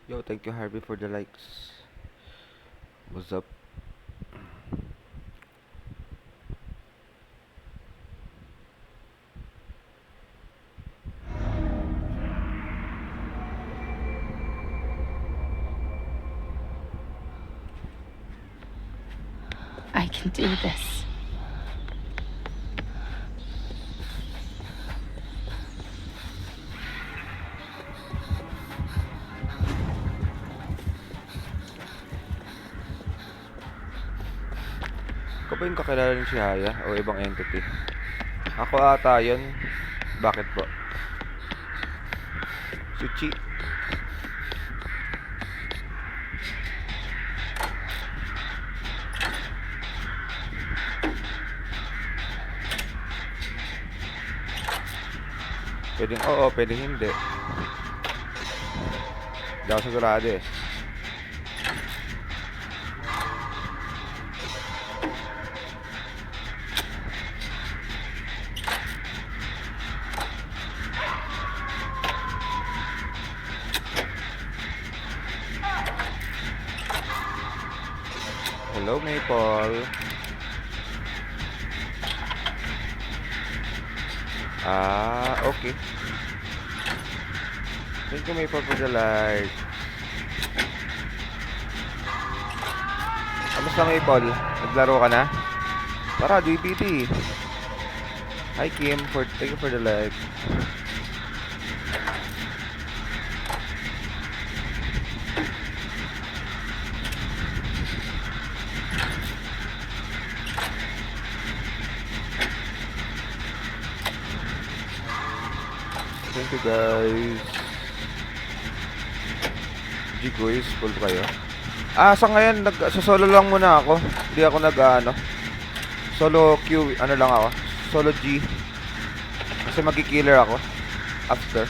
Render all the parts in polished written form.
Yo, thank you Harvey for the likes. What's up? I can do this. Ikaw ba yung kakilala ni si Haya o ibang entity? Ako ata yun. Bakit po? Suchi. Pwedeng oo, pwedeng hindi. Hindi ako sigurado eh. Hello, Maple. Okay. Thank you, Maple, for the like. Kamusta, Maple? Naglaro ka na? Tara, DPT. Hi, Kim. Thank you for the like. Thank you, guys. G-Quiz, full pa kayo? Sa ngayon, sa solo lang muna ako. Hindi ako solo Q, ano lang ako. Solo G. Kasi magi-killer ako. After.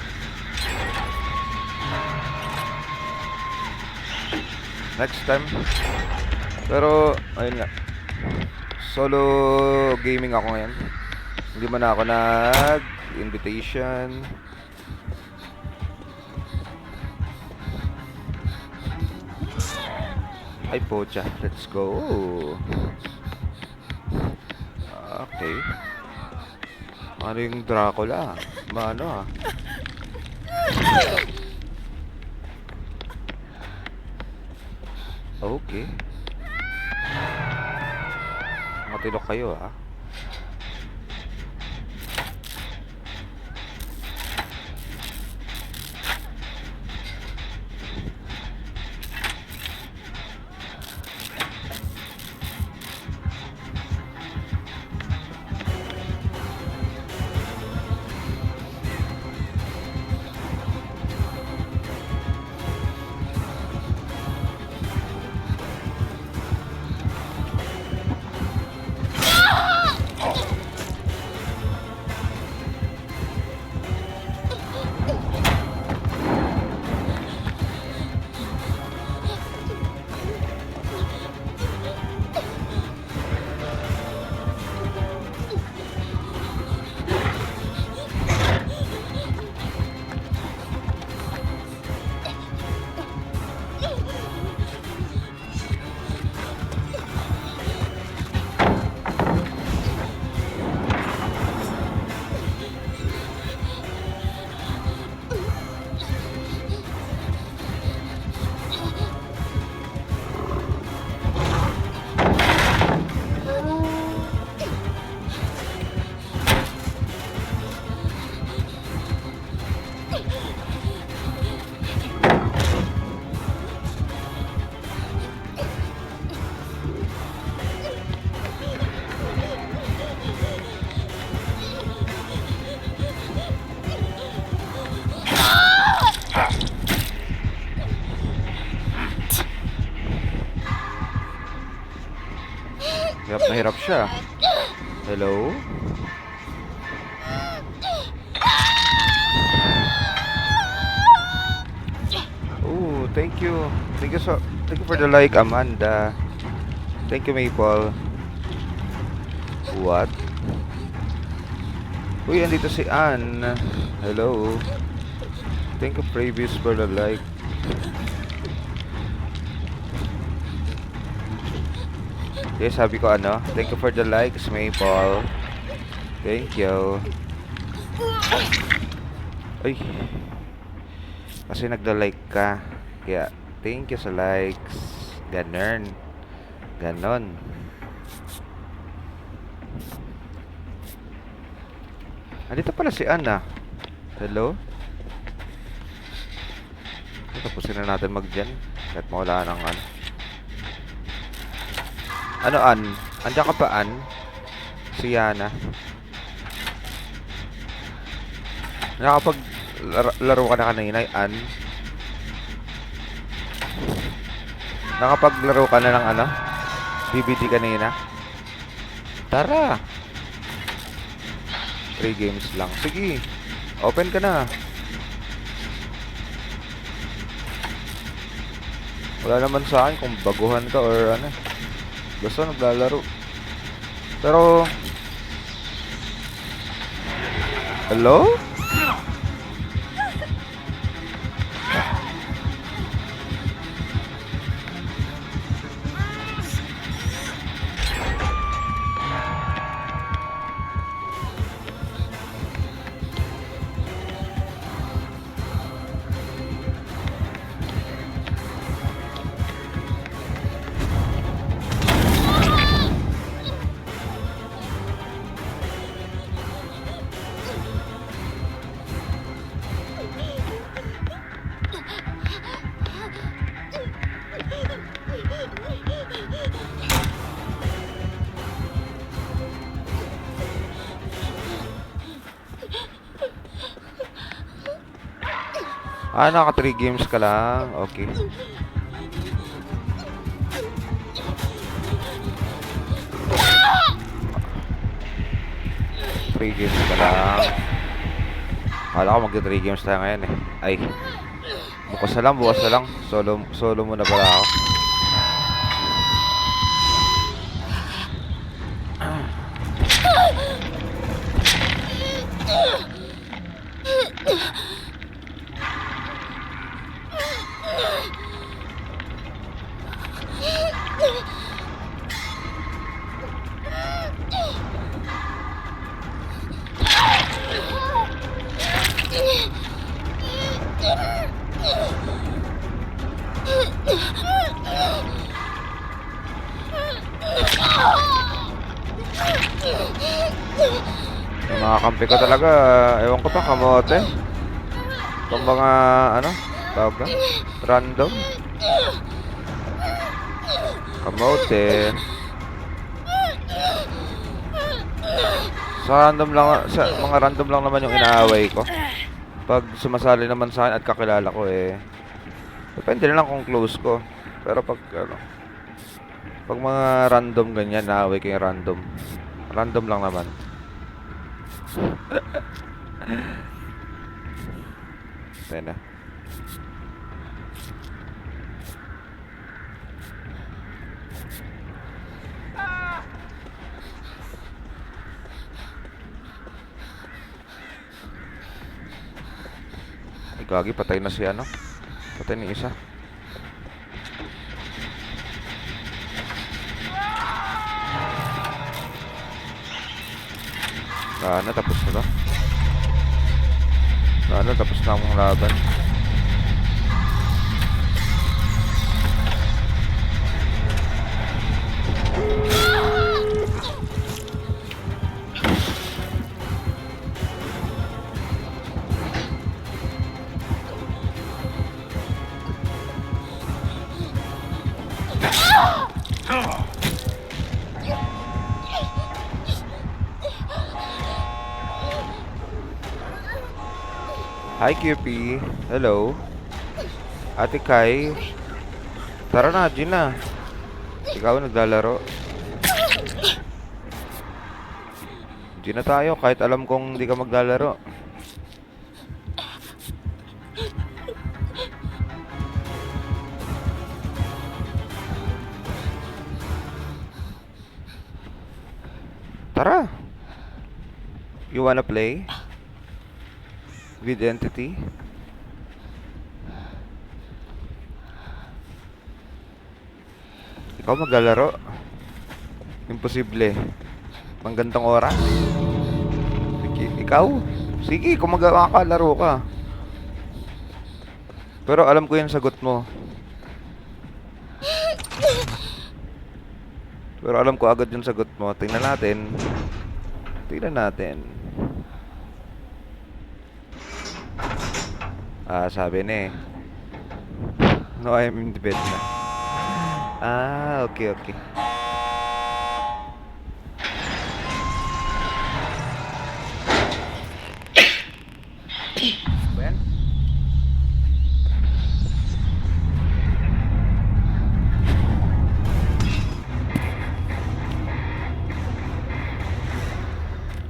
Next time. Pero, ayun nga. Solo gaming ako ngayon. Hindi man ako nag-invitation. Ay, pocha. Let's go. Okay. Ano yung Dracula? Mano ah. Okay. Matilok kayo ah. Hirap na hirap siya. Hello? Oh, thank you. Thank you for the like, Amanda. Thank you, Maple. What? Uy, andito si Ann. Hello. Thank you, Previous, for the like. Okay, sabi ko ano, thank you for the likes, Maple. Thank you. Uy. Kasi nagda-like ka. Kaya, thank you sa likes. Ganon. Ganon. Andito pala si Anna. Hello? Tapusin na natin mag-gen. Kahit mawala ng ano. Ano, An? Andiyan ka pa, An? Si Yana. Nakapag-laro ka na kanina, An? Nakapaglaro ka na ng ano? BBD kanina? Tara! 3 games lang. Sige. Open ka na. Wala naman sa akin kung baguhan ka or ano. Basta naglalaro. Pero... Hello? Ah, naka 3 games ka lang. Okay. Three games ka lang. Akala ko magka 3 games tayo ngayon eh. Ay. Bukas na lang, bukas na lang. Solo muna pala ako. Yung mga kampi ko talaga, ewan ko pa, kamote. Itong mga, ano, tawag na? Random. Kamote. Sa mga random lang naman yung inaaway ko. Pag sumasali naman sa akin at kakilala ko eh, depende na lang kung close ko. Pero pag, ano, pag mga random ganyan, naaway ko yung random. Random lang naman. Tayo na. Ay, gagi, patay na si ano. Patay ni isa. Sana, tapos na to. Sana, tapos na ang laban. Hi, QP. Hello. Ate Kai. Tara na, Gin na. Ikaw naglalaro. Gin na tayo, kahit alam kong hindi ka maglalaro. Tara. You wanna play? With entity? Ikaw maglalaro? Imposible. Pang gantong oras? Sige, ikaw? Sige, kung laro ka. Pero alam ko yung sagot mo. Pero alam ko agad yung sagot mo. Tingnan natin. Tingnan natin. Ah, sabi na eh. No, I'm in the bed na. Ah, okay, okay. Ben?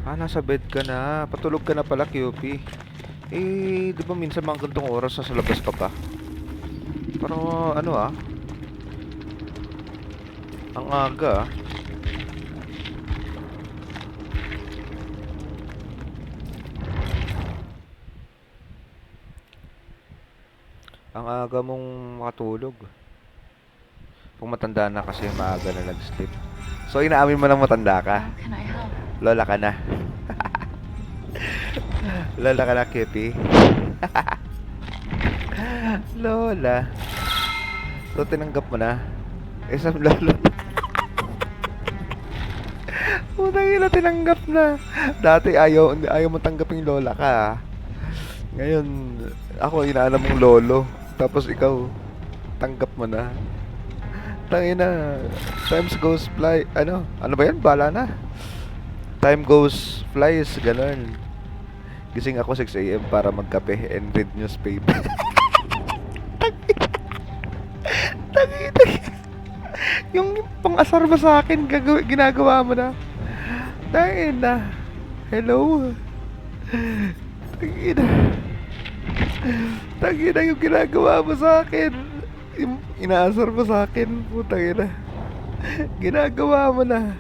Ah, nasa bed ka na. Patulog ka na pala, QP. Eh, di ba minsan mga gantong oras nasa labas ka pa? Parang ano ah? Ang aga ah. Ang aga mong makatulog. Kung matanda na kasi maaga na nag-sleep. So, inaamin mo lang matanda ka. How can I help? Lola ka na. Lola ka na, Kippy. Lola. So, tinanggap mo na. Isang lolo. Putang ina, tinanggap na. Dati ayaw mo tanggapin lola ka. Ngayon, ako inaalam mong lolo. Tapos ikaw, tanggap mo na. Tangina, times goes fly. Ano ba yan? Bala na. Time goes flies, ganun. Gising ako 6 AM para magkape and read newspaper. Tangina. Yung pang-asar ba sa akin, ginagawa mo na. Tangina. Hello. Tangina. Tangina yung ginagawa mo sa akin. Yung inaasar mo sa akin. Putang ina. Ginagawa mo na.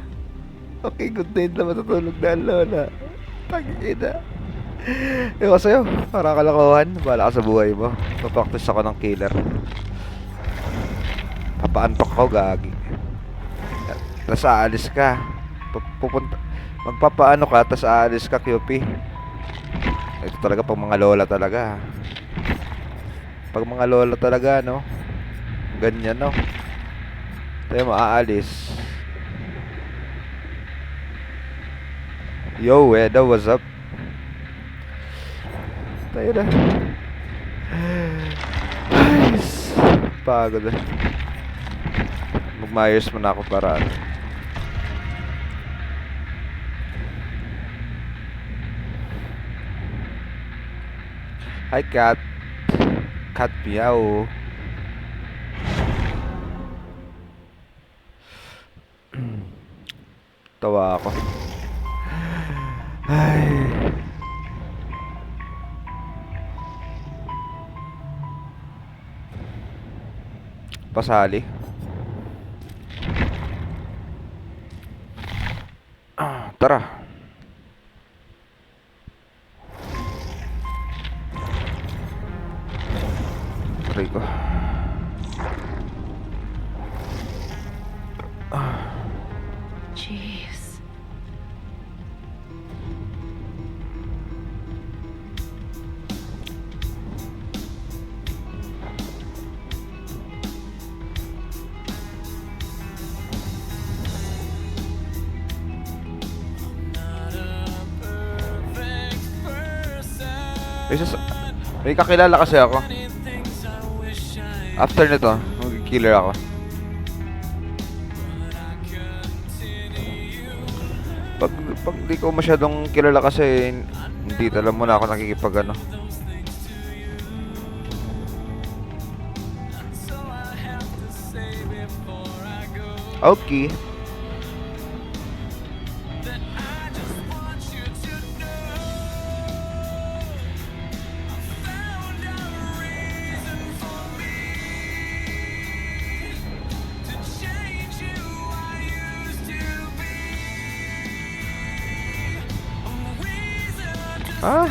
Okay, good night na matutulog na ang lola. Tangina. Ewan sa'yo, para kalakuhan. Bahala ka sa buhay mo. Papractice ako ng killer. Papaantok ako, gagi. Tapos aalis ka. Magpapaano ka, tapos aalis ka, QP. Ito talaga pag mga lola talaga. Pag mga lola talaga, no? Ganyan, no? Tayo mo, aalis. Yo, Weda, what's up? Tayo na. Ayos. Pagod na. Magmayos muna ako para ano. Hi, cat. Cat meow. Tawa ako. Ay. Pasali. Tara. Try ko. Jeez. May kakilala kasi ako. After nito, mag-killer ako. Pag di ko masyadong kilala kasi, hindi talaga muna ako nakikipag ano. Okay. Ah.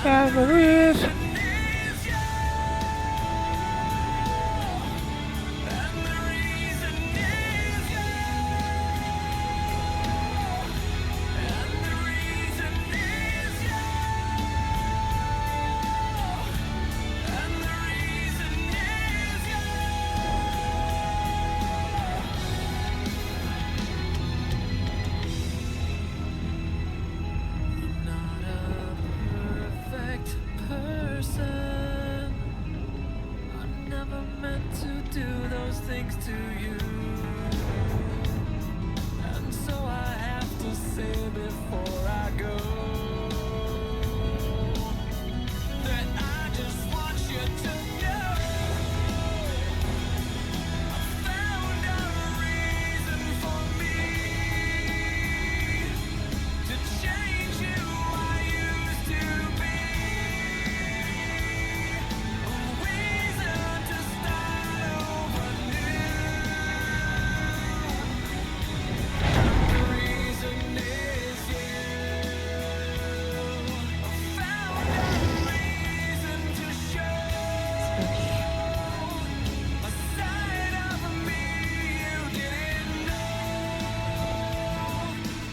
Memories. Not a perfect person. I never meant to do those things to you. And so I have to say before I go that I just want you to know I found a reason for me to change who I used to be. A reason to start over new. The reason is you. I found a reason to show a side of me you didn't know.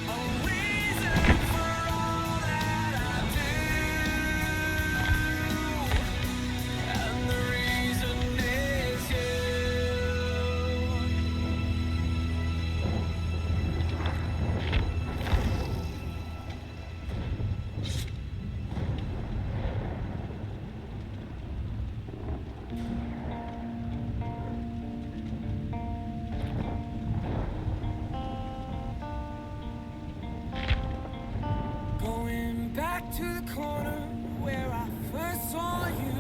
A reason for all that I do. And the reason is you. Going back to the corner where I first saw you.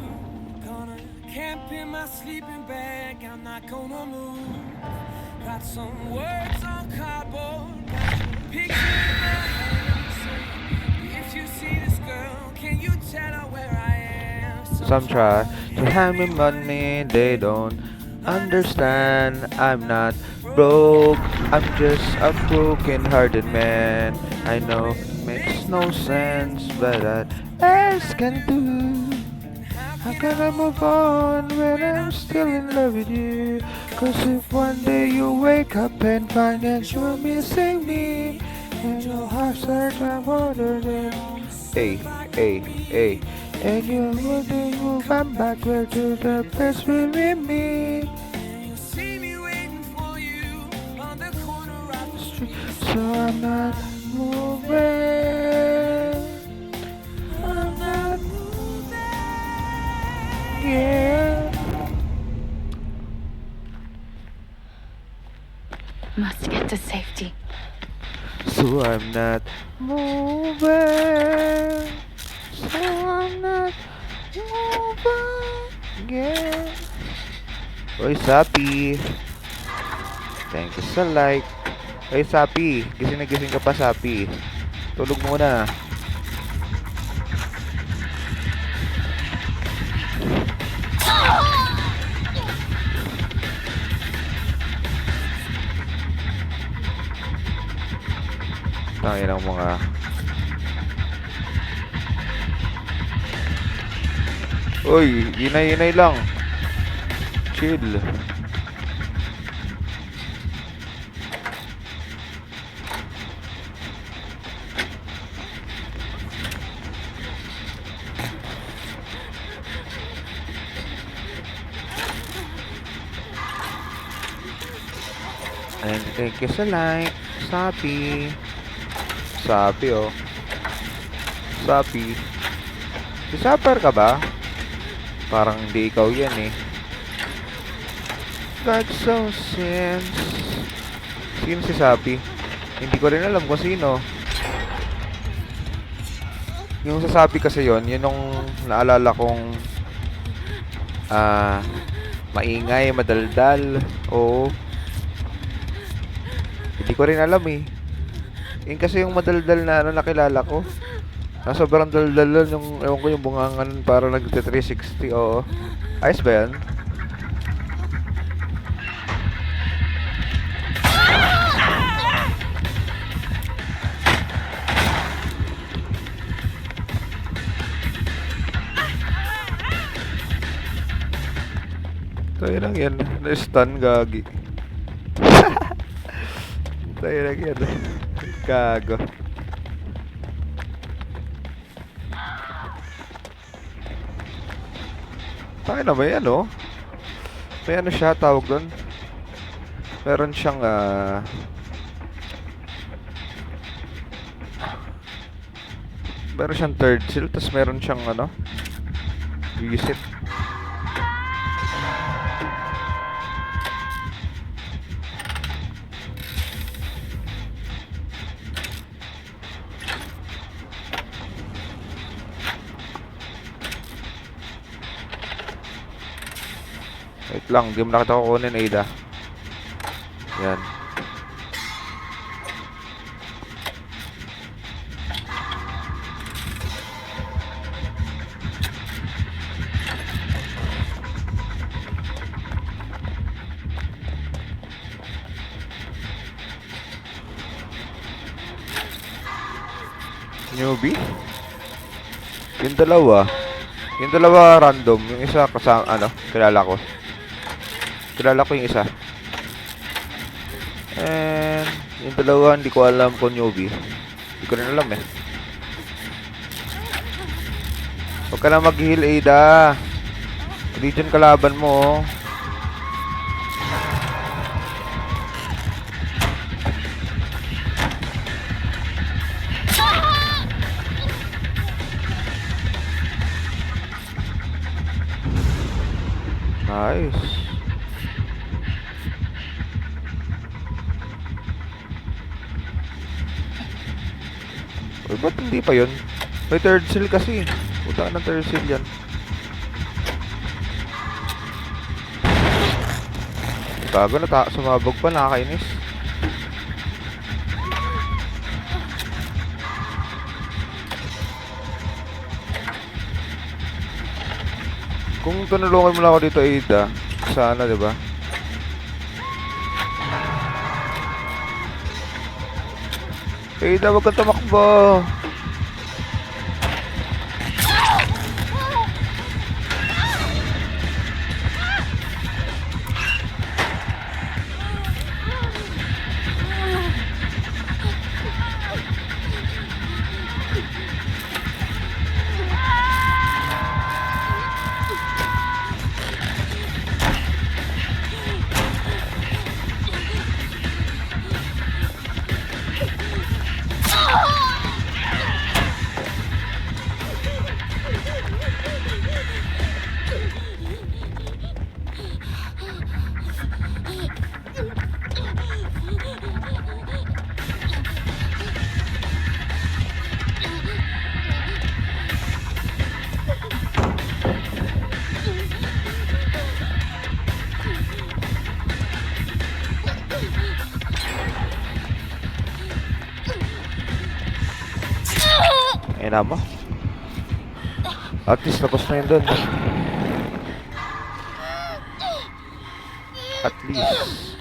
Gonna camp in my sleeping bag, I'm not gonna move. Got some words on cardboard, got your picture in my hand. Say, if you see this girl, can you tell her where I am? Some try to hand me money, they don't understand. I'm not broke, I'm just a broken-hearted man. I know makes no sense, but what else can do? How can I move on when I'm still in love with you? Cause if one day you wake up and find that you're missing me, and your heart starts to wonder then, hey, hey, hey, and you're wondering move on backward to the place we meet. You'll see me waiting for you on the corner of the street. So I'm not moving. I'm not moving. Yeah. Must get to safety. So I'm not moving. So I'm not moving. Yeah. Oy, Sapi. Thank you sa like. Oy, Sapi. Gising na gising ka pa, Sapi. Tulog muna. Tangin ang mga... Uy, inay-inay lang. Chill. And thank you sa like. Sapi. Sapi, oh. Sapi. Si Sapper ka ba? Parang hindi ikaw yan eh. God so sense. Sino si Sapi? Hindi ko rin alam kung sino. Yung sa Sapi kasi yon, yun yung naalala kong maingay, madaldal. Oo. Hindi ko rin alam eh. Yun kasi yung madaldal na nakilala ko. Sobrang daldal lang yung, ewan ko yung bungangan para nag-360, oo. Ayos ba yan? Tayo lang yan. Na-stun, gagi. Tayo lang yan. Gago. Tayo na may ano? May ano siya, tawag doon? Meron siyang, meron siyang third seal, tapos meron siyang, ano? Reset. Wait lang, di mo na kita kukunin, Ada. Yan. Newbie? Yung dalawa random, yung isa kasama, ano, kilala ko. Kilala ko yung isa. And yung dalawa, hindi ko alam kung newbie. Hindi ko rin alam eh. Huwag ka na mag-heal, Ada. Hindi dyan kalaban mo, oh. Nice. Uy, ba't hindi pa yun? May third seal kasi. Puta ng third seal yan. Gago na sumabog pa, nakakainis. Kung tunulungan mo lang ako dito, Ada, sana, diba? Ada, wag kang tumakbo. Ayun na mo. At least tapos na yun dun. At least.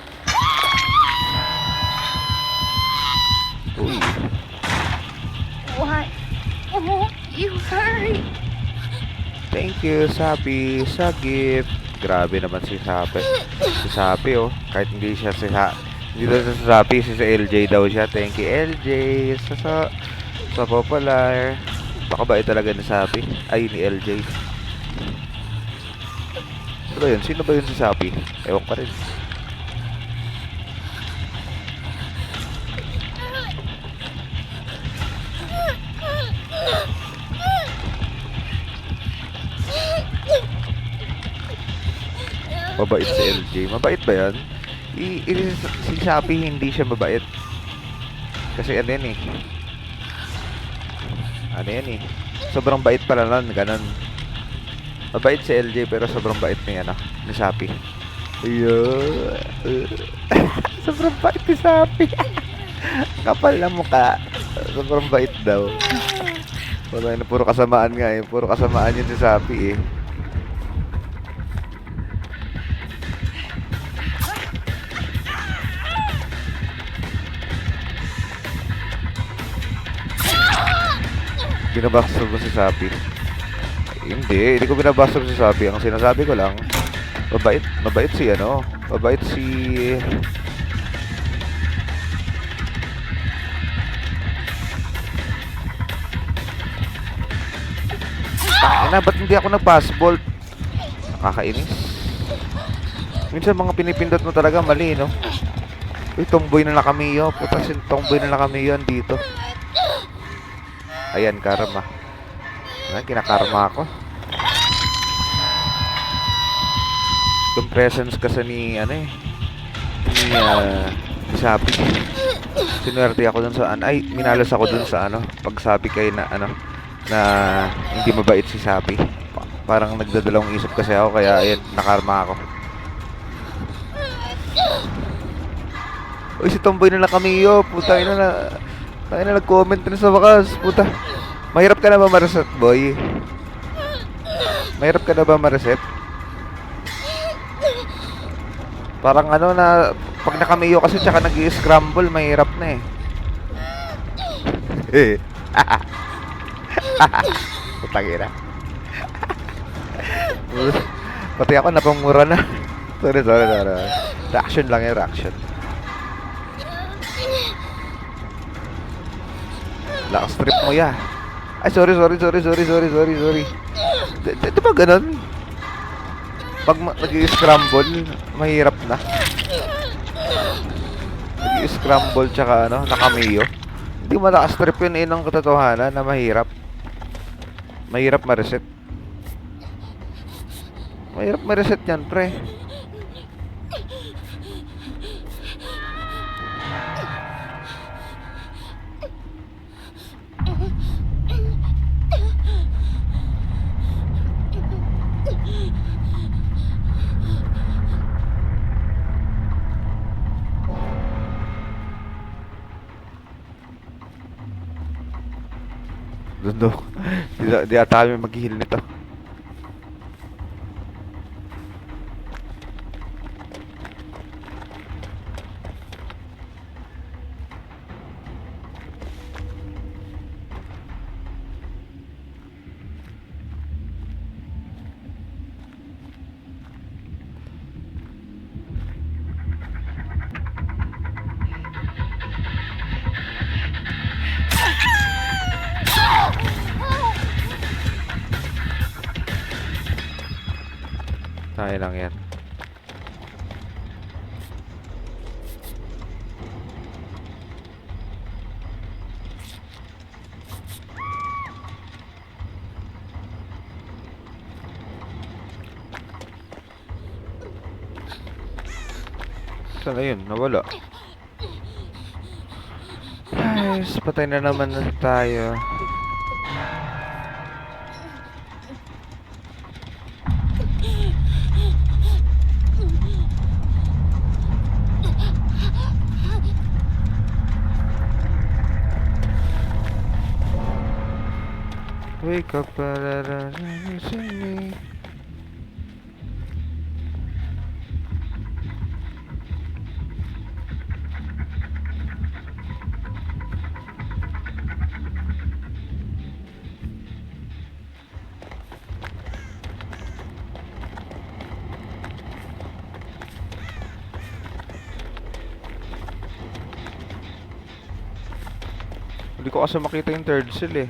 Uy. Why won't you hurry? Thank you, Sapi, sa gift. Grabe naman si Sapi. Si Sapi, oh. Kahit hindi siya hindi daw sa Sapi, si LJ daw siya. Thank you, LJ. Sa popular. Baka ba talaga ni Sapi? Ay, ni LJ. Ano ba yun? Sino ba yun si Sapi? Ewan pa rin. Mabait si LJ. Mabait ba yan? Si Sapi hindi siya mabait. Kasi ano yan eh. Ano yan eh. Sobrang bait pala nun. Ganon. Mabait si LJ pero sobrang bait ni ano. Ni Sapi. Ayun. Sobrang bait ni Sapi. Kapal na mukha. Sobrang bait daw. Wala na, puro kasamaan nga eh. Puro kasamaan yun si Sapi eh. Binabastos mo si Sapi? Hindi ko binabastos si Sapi. Ang sinasabi ko lang, Mabait si ano. Mabait si... Tangina, ba't hindi ako nag-pass bolt? Nakakainis. Minsan mga pinipindot mo talaga mali, no? Uy, tomboy na nakamiyo. Puta, tomboy na nakamiyo dito. Ayan, karma. Ayan, kinakarma ako. Yung presence kasi ni, ano eh, ni Sabi. Sinuwerte ako dun sa, ay, minalas ako dun sa, ano, pagsabi kay na, ano, na hindi mabait si Sabi. Parang nagdadalawang isip kasi ako, kaya, ayan, nakarma ako. Uy, si Tomboy na nakamiyo. Puta, ina na. Tayo na nag-comment na sa wakas. Puta. Mahirap ka na ba ma-reset, boy? Mahirap ka na ba ma-reset? Parang ano na, pag nakamiyo kasi tsaka nag-i-scramble, mahirap na eh. Putang ina. Pati ako napamura na. Sorry. Reaction lang yung reaction. Lakas trip mo ya. Ay, sorry. Ito ba ganun? Pag nag-i-scramble, mahirap na. Nag-i-scramble tsaka ano, nakamiyo. Hindi malakas trip yun ng katotohanan na mahirap. Mahirap ma-reset. Mahirap ma-reset yan, pre. Dundo. Di ata kami mag-heal nito. Tayo lang yan. Saan na yun? Nawala. Ay, patay na naman tayo. Wake up, me. Hindi ko kasi makita yung third seal eh.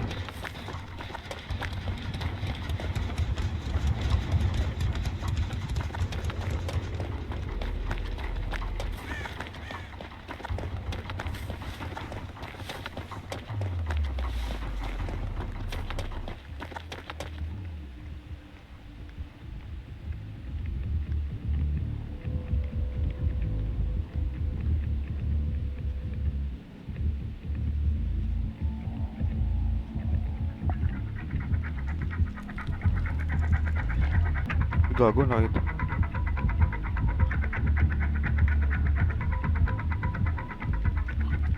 Gago, nakita.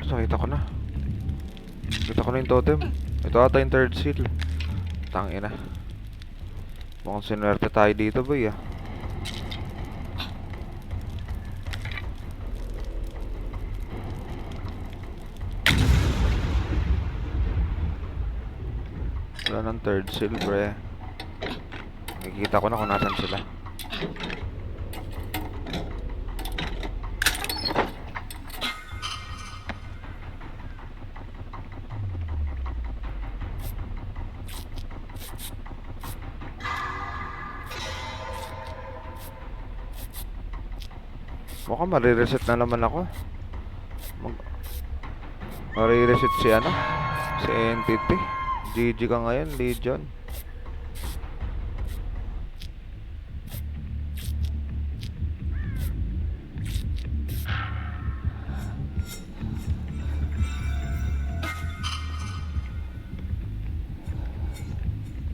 Nakita ko na. Nakita ko na yung totem. Ito ata yung third seal. Tangina. Mukhang sinuwerte tayo dito, boy ah. Wala ng third seal, pre. Nakikita ko na kung nasan sila. Mukhang marireset na naman ako. Marireset si ano? Si Entity. GG ka ngayon, Legion.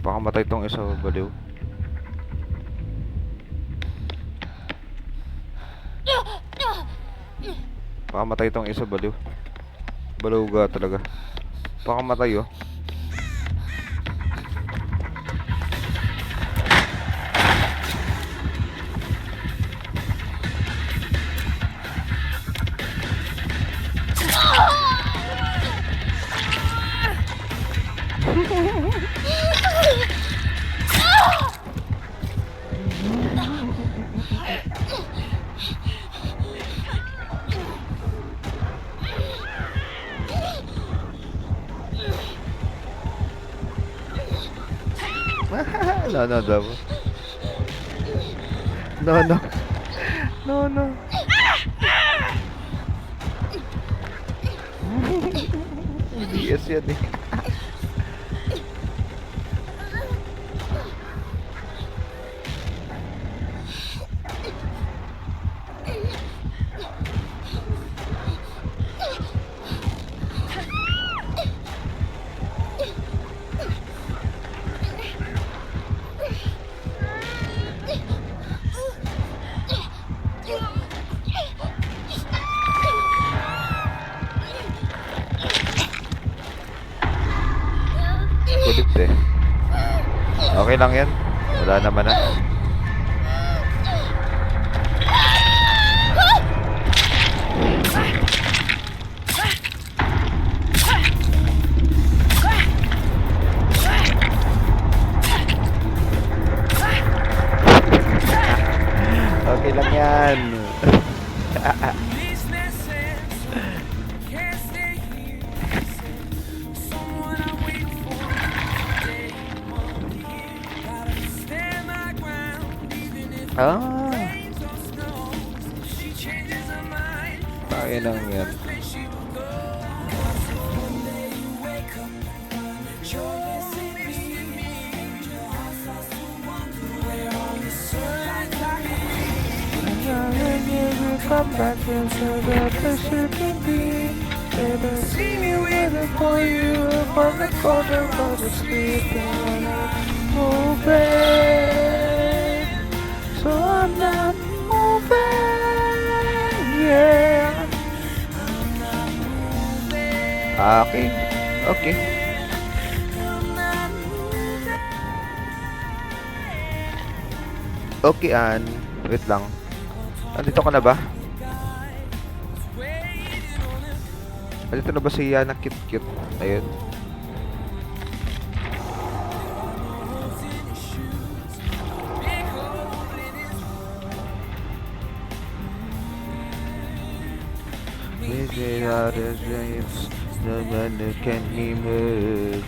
Baka matay tong isa, baliw. Baka matay tong isa, baliw. Baluga talaga. Baka matay, oh. No, no, double. No, no. No, no. BS yan eh. Kulit eh. Okay lang yan. Wala naman na. Okay lang yan. Makes no sense. Can't stay here. Someone I wait for. Day, month, year. Gotta stand my ground, even if it Ah, rains or snows. She changes her mind. tayo lang yan. Place she will go. So one day you wake up and find that you're missing me. Your heart starts to wonder where all the sunlight are. Come back into the place you can be. Baby, see me waiting for you from the corner of the street. And I'm moving, so I'm not moving. Yeah. Okay. Okay. Okay, Ann. Wait lang. Andito ka na ba? Andito na ba si Yana? Cute. Ayun. Maybe other dreams, no one can be moved.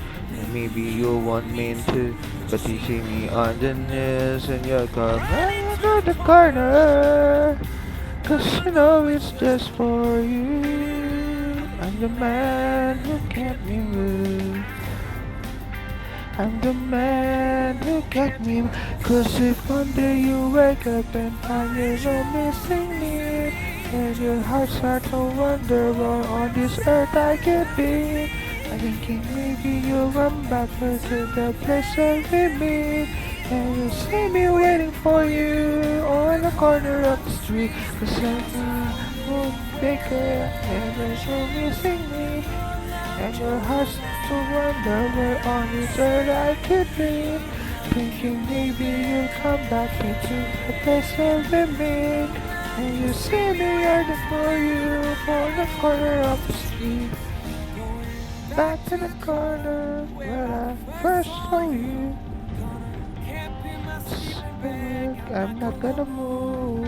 Maybe you want me to, but you see me on the news and you're coming to the corner. Cause you know it's just for you. I'm the man who can't be moved. I'm the man who got me. Cause if one day you wake up and find you're missing me, and your heart starts to wonder where on this earth I could be, I'm thinking maybe you'll run back to the place where we meet, and you'll see me waiting for you on the corner of the street. Cause I won't make it, and you're missing me, and your heart starts to wonder where on this earth I could be, thinking maybe you'll come back into the place where we meet, and you see me waiting for you on the corner of the street. Back to the corner where I first saw you. I'm not gonna move.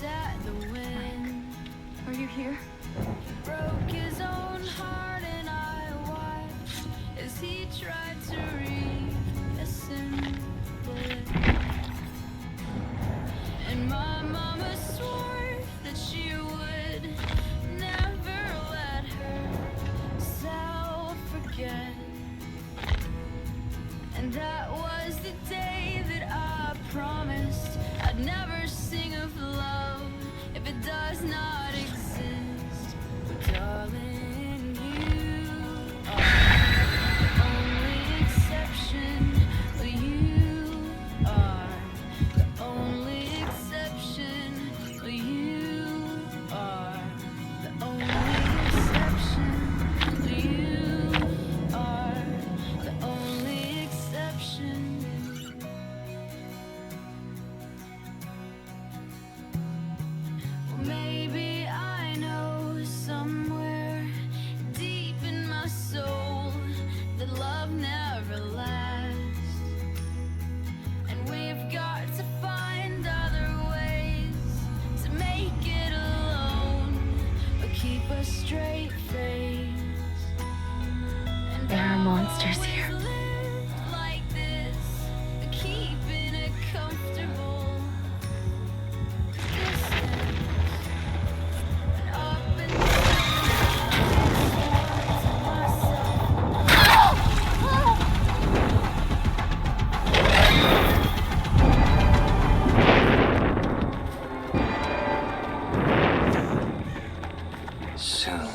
at the wind. Are you here? Broke his own heart and I watched as he tried to reassemble it. And my mama swore that she would never let herself forget. And that was the day that I promised I'd never sing of love if it does not exist. But darling, you are the only exception. Well, you are the only exception. Well, you are the only exception. Well, you are the only exception. Well, maybe I know somewhere deep in my soul that love never lasts. And we've got to find other ways to make it alone, but keep a straight face. And There are monsters I'll here. always live like this, keeping it comfortable distance. And up and down, Soon.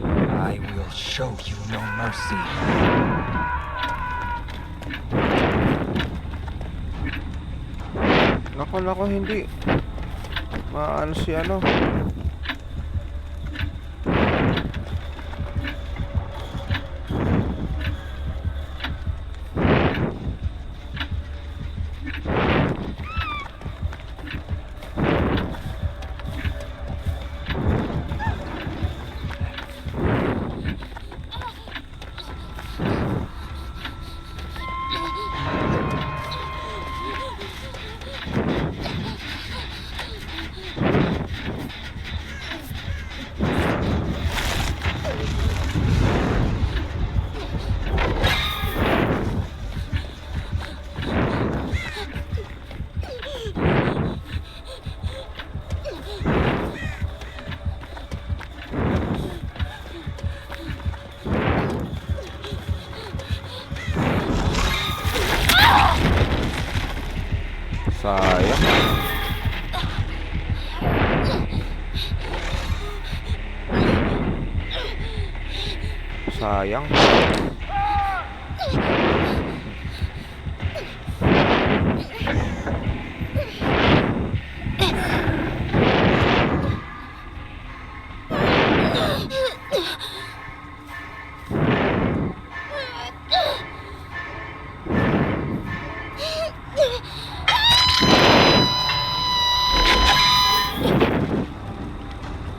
I will show you no mercy. Nako, hindi. Maano si ano. Sayang. Sayang.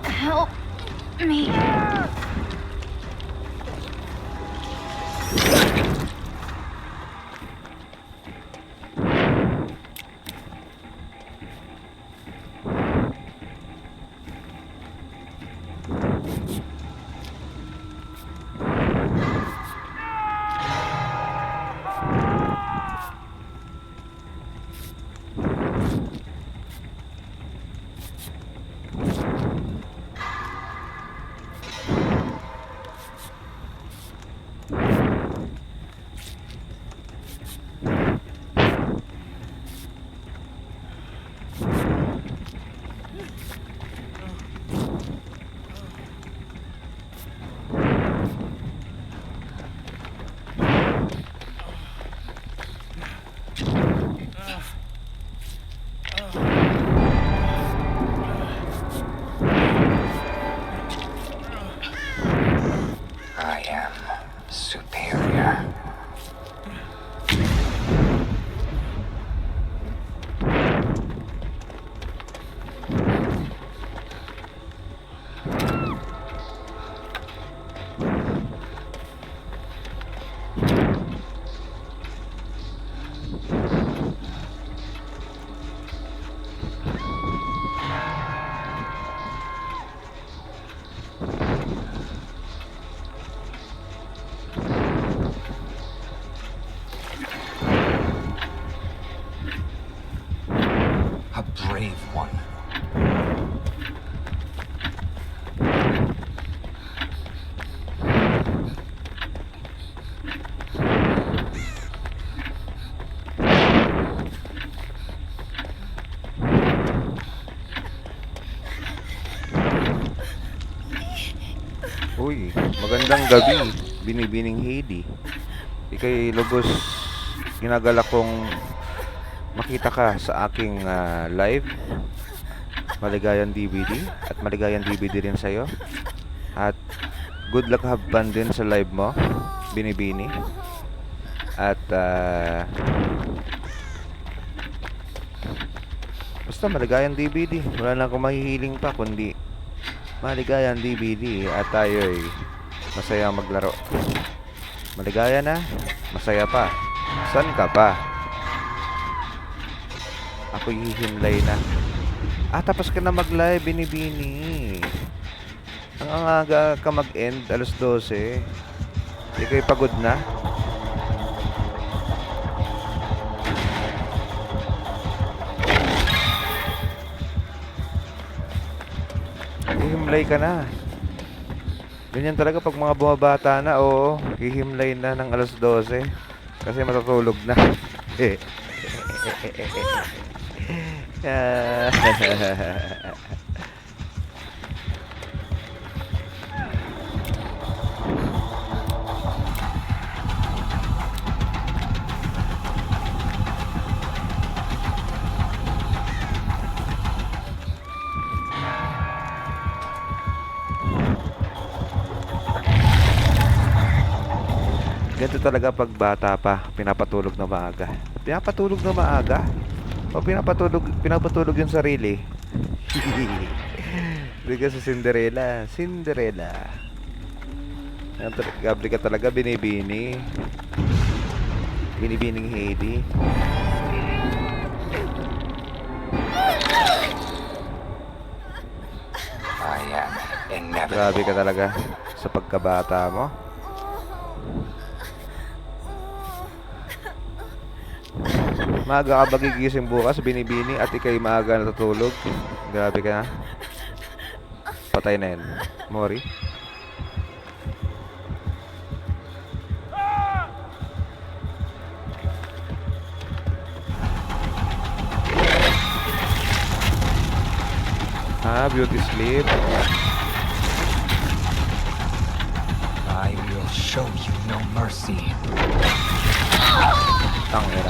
Help me. brave one. Uy, magandang gabi, binibining Heidi. Ika'y lubos ginagala kong makita ka sa aking live. Maligayang DVD at maligayang DVD rin sa'yo. At good luck habang din sa live mo, binibini. At basta maligayang DVD. Wala na akong mahihiling pa kundi maligayang DVD at tayo'y masaya maglaro. Maligaya na, masaya pa. San ka pa? Ako'y hihimlay na. Tapos ka na mag-live, binibini. Ang aga ka mag-end, alas 12. Hindi kayo pagod na? Hihimlay ka na. Ganyan talaga pag mga bumabata na, oo, hihimlay na ng alas 12. Kasi matutulog na. Ganito talaga pag bata pa, pinapatulog na maaga. Pinapatulog na maaga? O pinapatulog yung sarili? Hindi ka sa Cinderella. Cinderella. Gabri ka talaga, binibini. Binibining Heidi. I am inevitable. Grabe ka talaga sa pagkabata mo. Maaga ka ba gigising bukas, binibini, at ikay maaga natutulog? Grabe ka na. Patay na yan. Mori. Beauty sleep. I will show you no mercy. Tangin.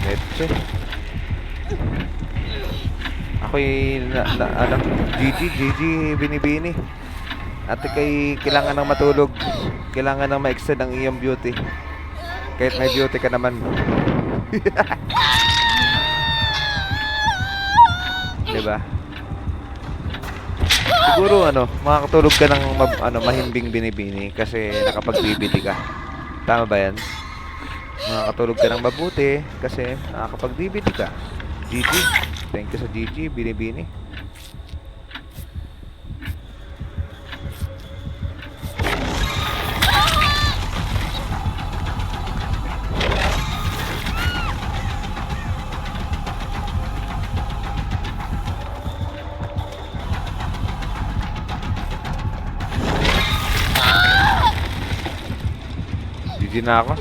Leche. Ako'y GG binibini. At ikay kailangan ng matulog. Kailangan ng ma-extend ang iyong beauty. Kahit may beauty ka naman. Diba? Siguro makakatulog ka ng mahimbing binibini kasi nakapag-DVD ka. Tama ba yan? Makakatulog ka ng mabuti kasi nakakapag-DVD ka. GG. Thank you sa GG, binibini. GG na ako.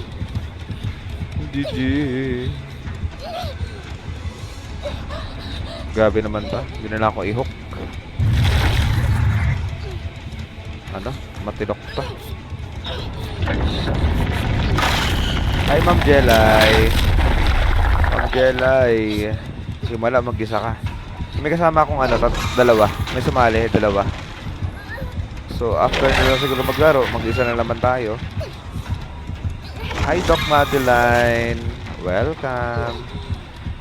GG. Grabe naman ba? Hindi na ako i-hook. Matilok pa. Hi, Ma'am Jelay. Ma'am Jelay. Himala, mag-isa ka. May kasama akong dalawa. May sumali, dalawa. So, after nila siguro maglaro, mag-isa na naman tayo. Hi, Doc Madeline. Welcome.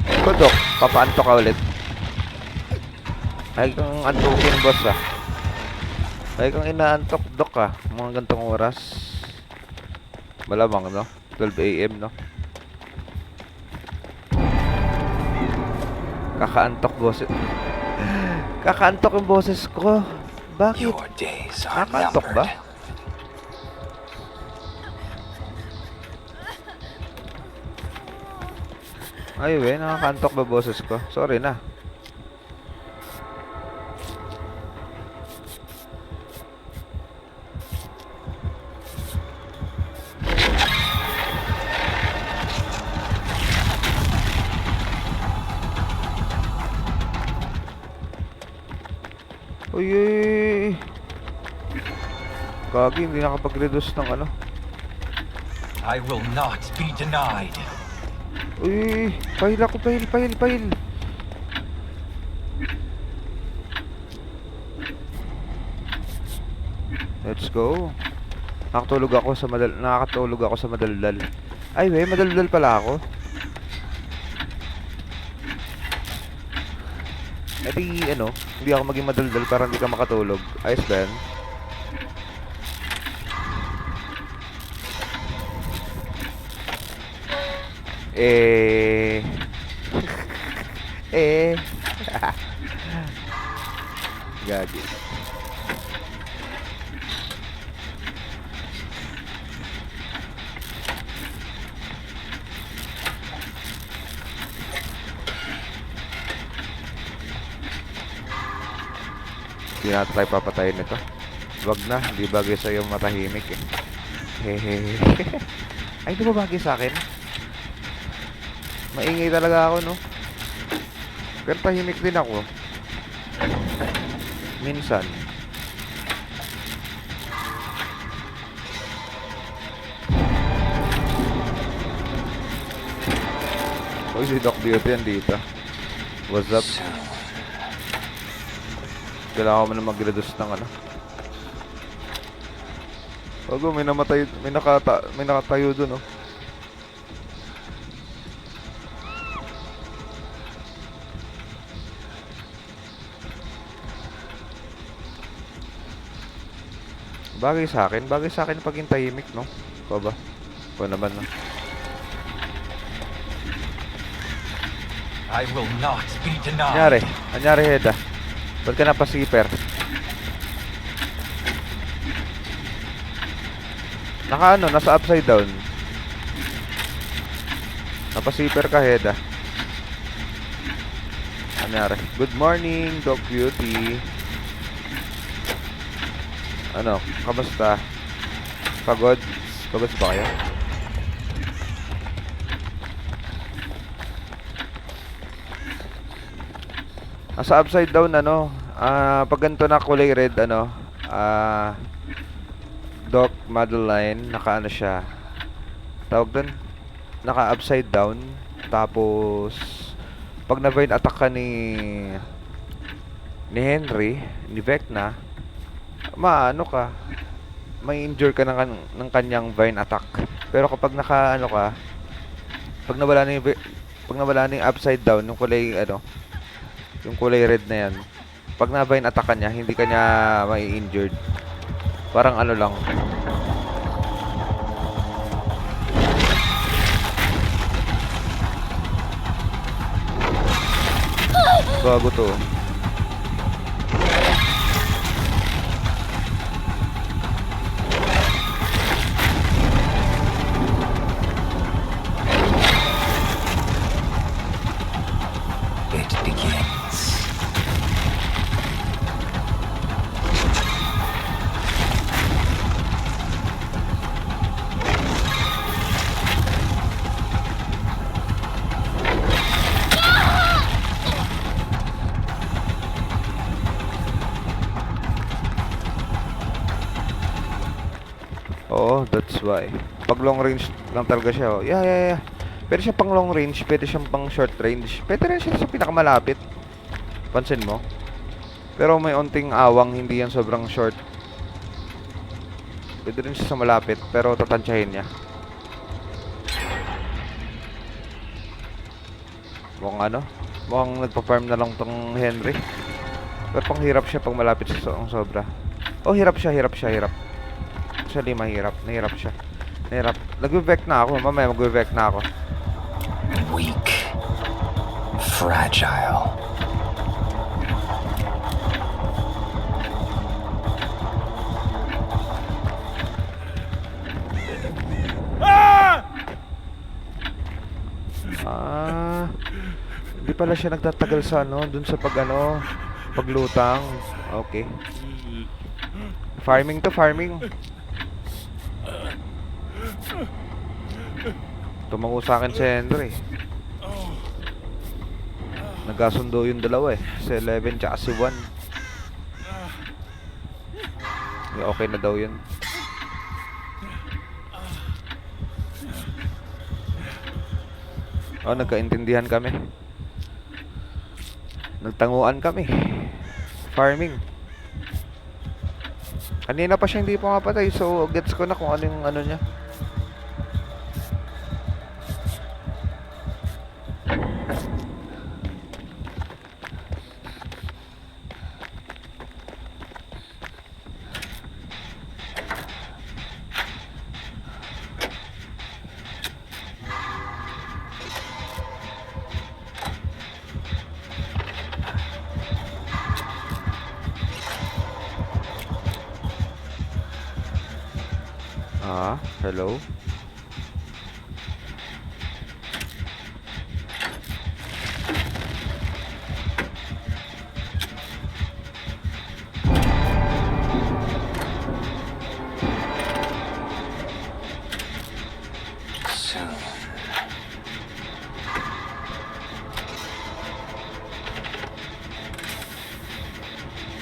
Ito, Doc. Papaanto ka ulit. Ay kang antukin, boss, Ay kang inaantok, Doc, mga gantong oras. Malamang, 12 AM, Kakaantok, boses. Kakaantok yung boses ko. Bakit? Your days are Nakaantok ba? numbered. Ay, we, nakakantok ba boses ko? Sorry na. Uy, uy, uy. Gagi, hindi nakapag-reduce ng ano. I will not be denied. Uy, pahil ako, pahil. Let's go. Nakakatulog ako sa madaldal. Ay, we, madaldal pala ako. Eh di, ano, hindi ako maging madaldal para hindi ka makatulog. Ayos ba yan? Eh... eh... Gagi. Hindi natin tayo papatayin nito. Wag na, hindi bagay sa'yo matahimik eh. Hehehe. Ay, di ba bagay sa akin? Maingay talaga ako, no? Pero tahimik din ako. Minsan. Uy, si Doc Beauty yan dito. What's up? Kailangan ko na mag-reduce ng ano. Bago, may namatay, may nakatayo dun, oh. Bagay sa akin paging tahimik, no? Ikaw ba? Ikaw naman, no? I will not be denied. Anyari, Heda. Ba't ka napasiper? Nasa upside down. Napasiper ka, Heda. Anyari. Good morning, Doc Beauty. Ano, kamusta? Pagod? Pagod ba kayo? Nasa upside down, ano, pag ganito na kulay red, ano, Doc Madeline, naka ano siya, tawag doon, naka upside down, tapos, pag na-vine attack ka ni Henry, ni Vecna, maano ka, may injure ka ng kanyang vine attack. Pero kapag naka ano ka, pag nawala na yung upside down, yung kulay ano, yung kulay red na yan, pag na vine attack ka niya, hindi ka niya may injured. Parang ano lang. Bago to. It begins. Oo, that's why. Pag long range lang talaga siya, oh. Yeah. Pwede siya pang long range, pwede siyang pang short range. Pwede rin siya sa pinakamalapit. Pansin mo? Pero may onting awang, hindi yan sobrang short. Pwede rin siya sa malapit, pero tatansyahin niya. Mukhang ano? Mukhang nagpa-farm na lang tong Henry. Pero pang hirap siya pag malapit sa sobra. Oh, hirap siya. Actually, nahirap siya. Nag-vec na ako, mamaya mag-vec na ako. Weak. Fragile. Ah. Hindi pala siya nagtatagal sa ano, dun sa paglutang. Okay. Farming to, farming. Tumango sa akin si Henry. Nagkasundo yung dalawa eh. Si 11 tsaka si 1. Okay na daw yun. Oh, nagkaintindihan kami. Nagtanguan kami. Farming. Kanina pa siya hindi pumapatay, so gets ko na kung ano yung ano niya. Hello? Soon.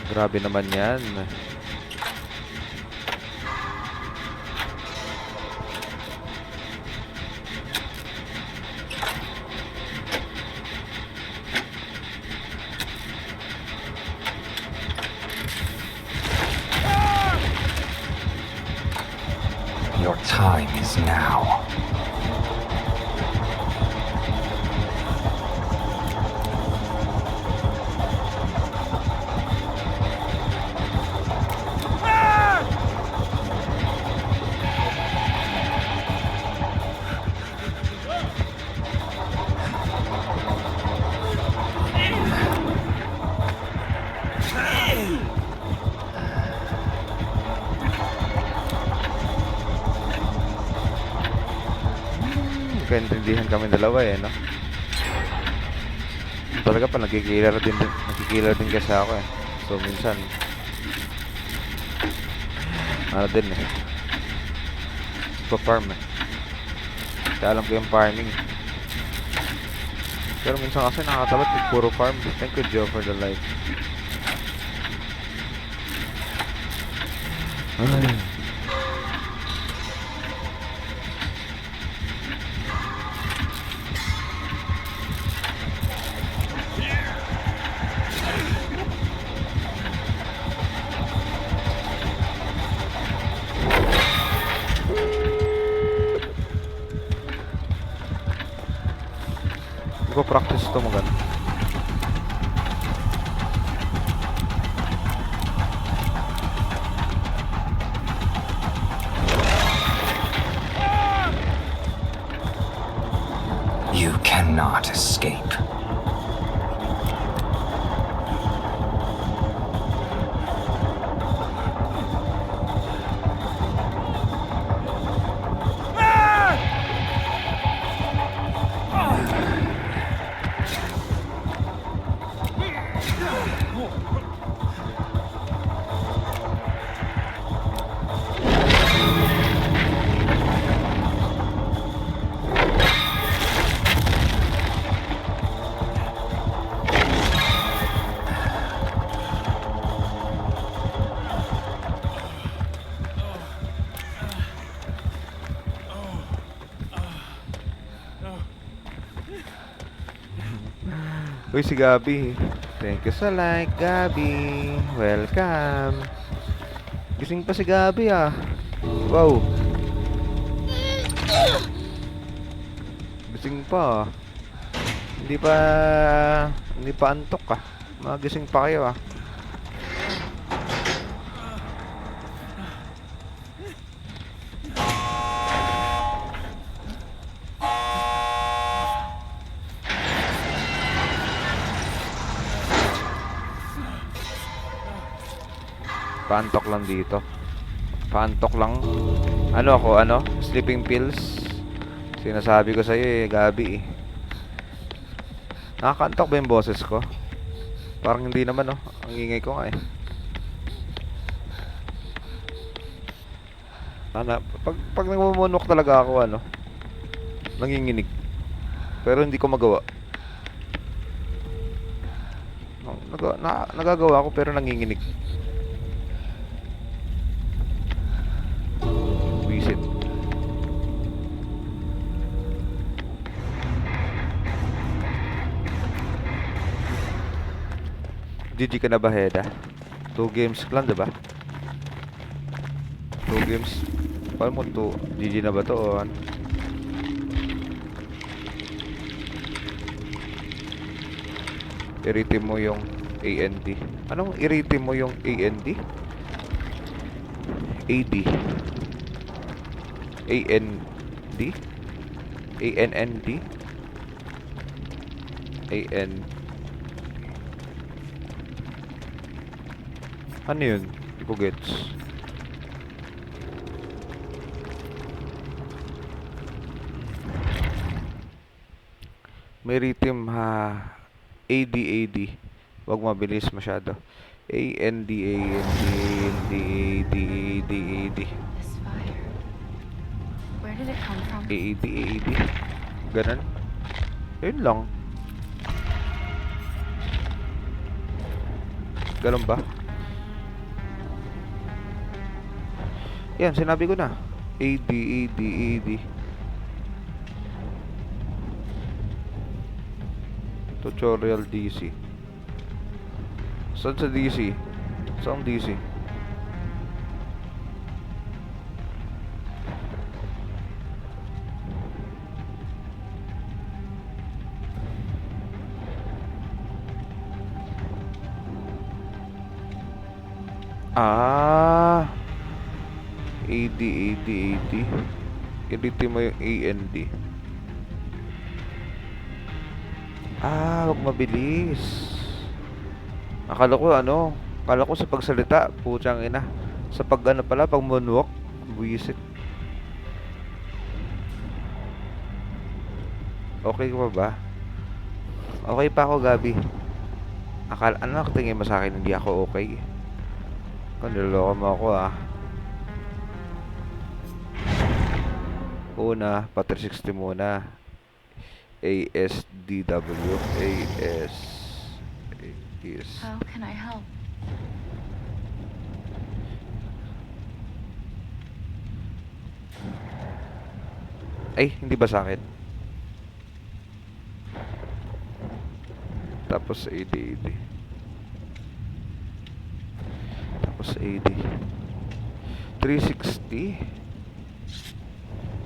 Grabe naman yan. Your time is now. Nagkaintindihan kami dalawa eh, no? Talaga pa, nagkikiller din kasi ako eh. So, minsan, ano din eh. Pa-farm eh. Kaya alam ko yung farming. Pero minsan kasi nakakatabot with puro farm. Thank you, Joe, for the light. Ay. Go practice to mo gan. You cannot escape. Uy, si Gabi. Thank you sa like, Gabi. Welcome. Gising pa si Gabi ah. Wow. Gising pa. Hindi pa antok ah. Magising pa kayo ah. Paantok lang dito. Paantok lang. Ano ako, sleeping pills. Sinasabi ko sa'yo eh, Gabi eh. Nakakantok ba yung boses ko? Parang hindi naman, oh. Ang ingay ko nga, eh. Pag nagmumunok talaga ako, ano, nanginginig. Pero hindi ko magawa. Nagagawa ko pero nanginginig. Visit. GG ka na ba, Heda? 2 games lang, diba? 2 games. Paano mo 2? GG na ba to o ano? I-rate mo yung AND. Anong i-rate mo yung AND? AD. AND? ANND? AN. Ano yun? Hindi ko gets. May rhythm ha. AD. Huwag mabilis masyado. AND. This fire. Where did it come from? AD. Ganun. Yun lang. Ganun ba? Yan, sinabi ko na. AD. Tutorial DC. Saan sa DC? Saan DC? Ah, AD. Edit mo yung AND. Ah, wag mabilis. Akala ko sa pagsalita, putang ina. Sa pag ano pala, pag moonwalk, buwisit. Okay ka pa ba? Okay pa ako, Gabi. Ano tingin mo sa akin, hindi ako okay? Kung niloloko mo ako, ah. Una, pa 360 muna. ASDW. How can I help? Ay, hindi ba sa akin? Tapos AD. Tapos AD. 360.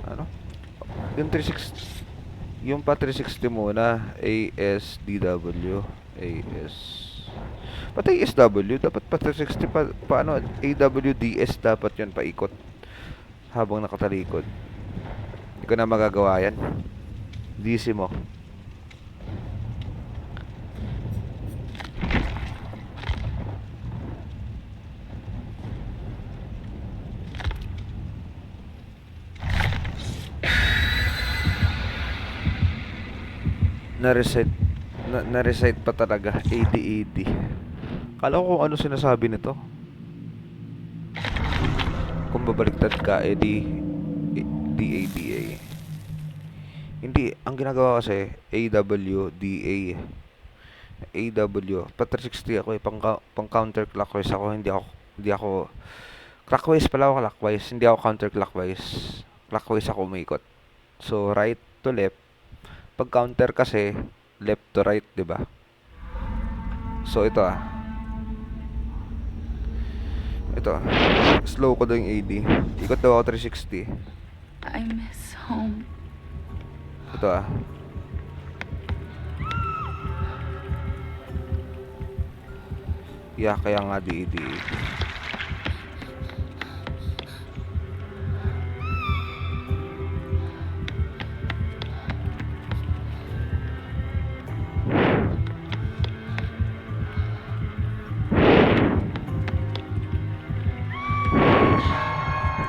Ano? Yung 360. Yung pa 360 muna. ASDW. Pati ASW. Dapat pa 360 paano? AWDS dapat yun paikot. Habang nakatalikod. Hindi ko na magagawa yan. DC mo. Na-reset pa talaga. AD. Kala ko kung ano sinasabi nito. Kung babaliktad ka, DADA. Hindi, ang ginagawa kasi AWDA. Pa 360 ako eh, pang counterclockwise ako, hindi ako clockwise pala ako, clockwise, hindi ako counterclockwise. Clockwise ako umikot. So right to left. Pag counter kasi left to right, 'di ba? So ito slow ko daw yung AD. Ikot daw ako 360. I miss home. Ito yeah, kaya nga DAD.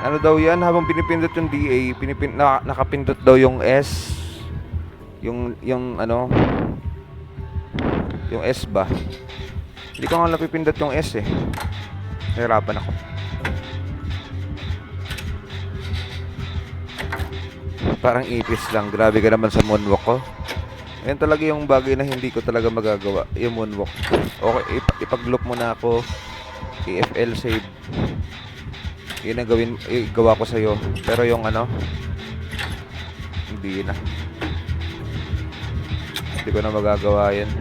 Ano daw yan? Habang pinipindot yung DA, nakapindot daw yung S. Yung ano, Yung S ba? Hindi ko nga napipindot yung S eh. Nahirapan ako. Parang ipis lang. Grabe ka naman sa moonwalk ko. Yan talaga yung bagay na hindi ko talaga magagawa. Yung moonwalk. Okay, ipag-loop muna ako. EFL save. Yun ang gawa ko sa'yo. Pero yung ano, hindi na. Hindi ko na magagawa yan.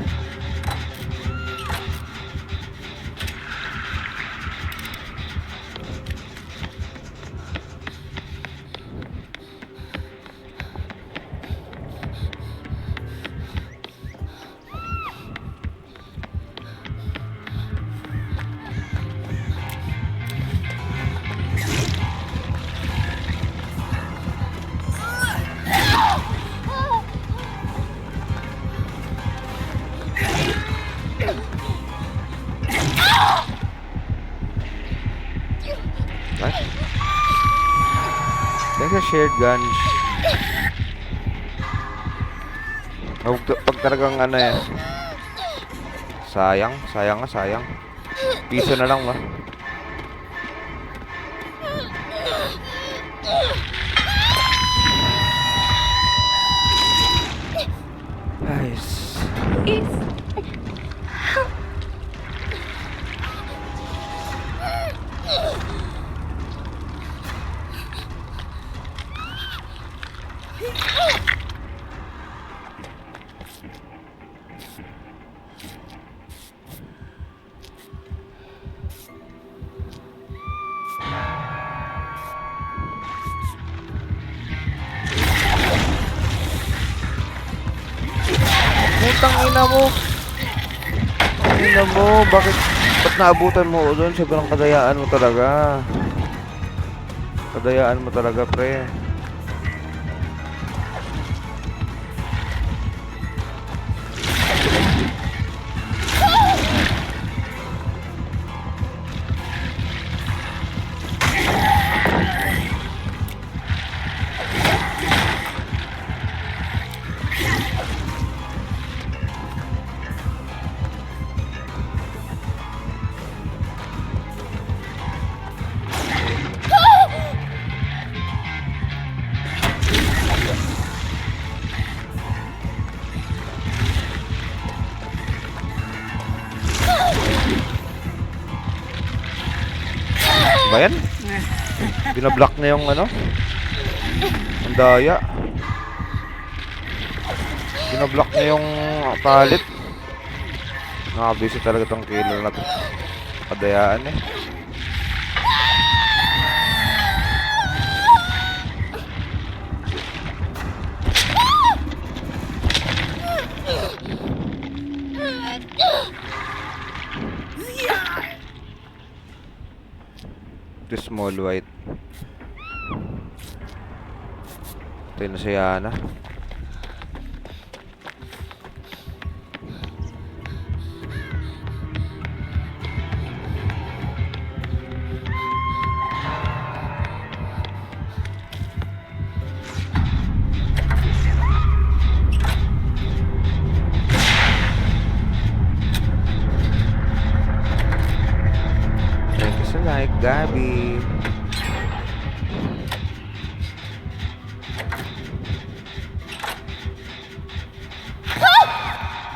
What? There's a shared guns. Pag talagang ano eh. Sayang nga, sayang. Piso na lang ba? Nice. Putang ina mo. Ina mo, bakit naabutan mo ko doon? Sobrang kadayaan mo talaga. Kadayaan mo talaga, pre. Ba yan? Binablock na yung ano? Ang daya. Binablock na yung palit. Nakabisi talaga tong killer na to. Kadayaan eh. The small white. Tayo na si Yana. Thank you so like Gabby.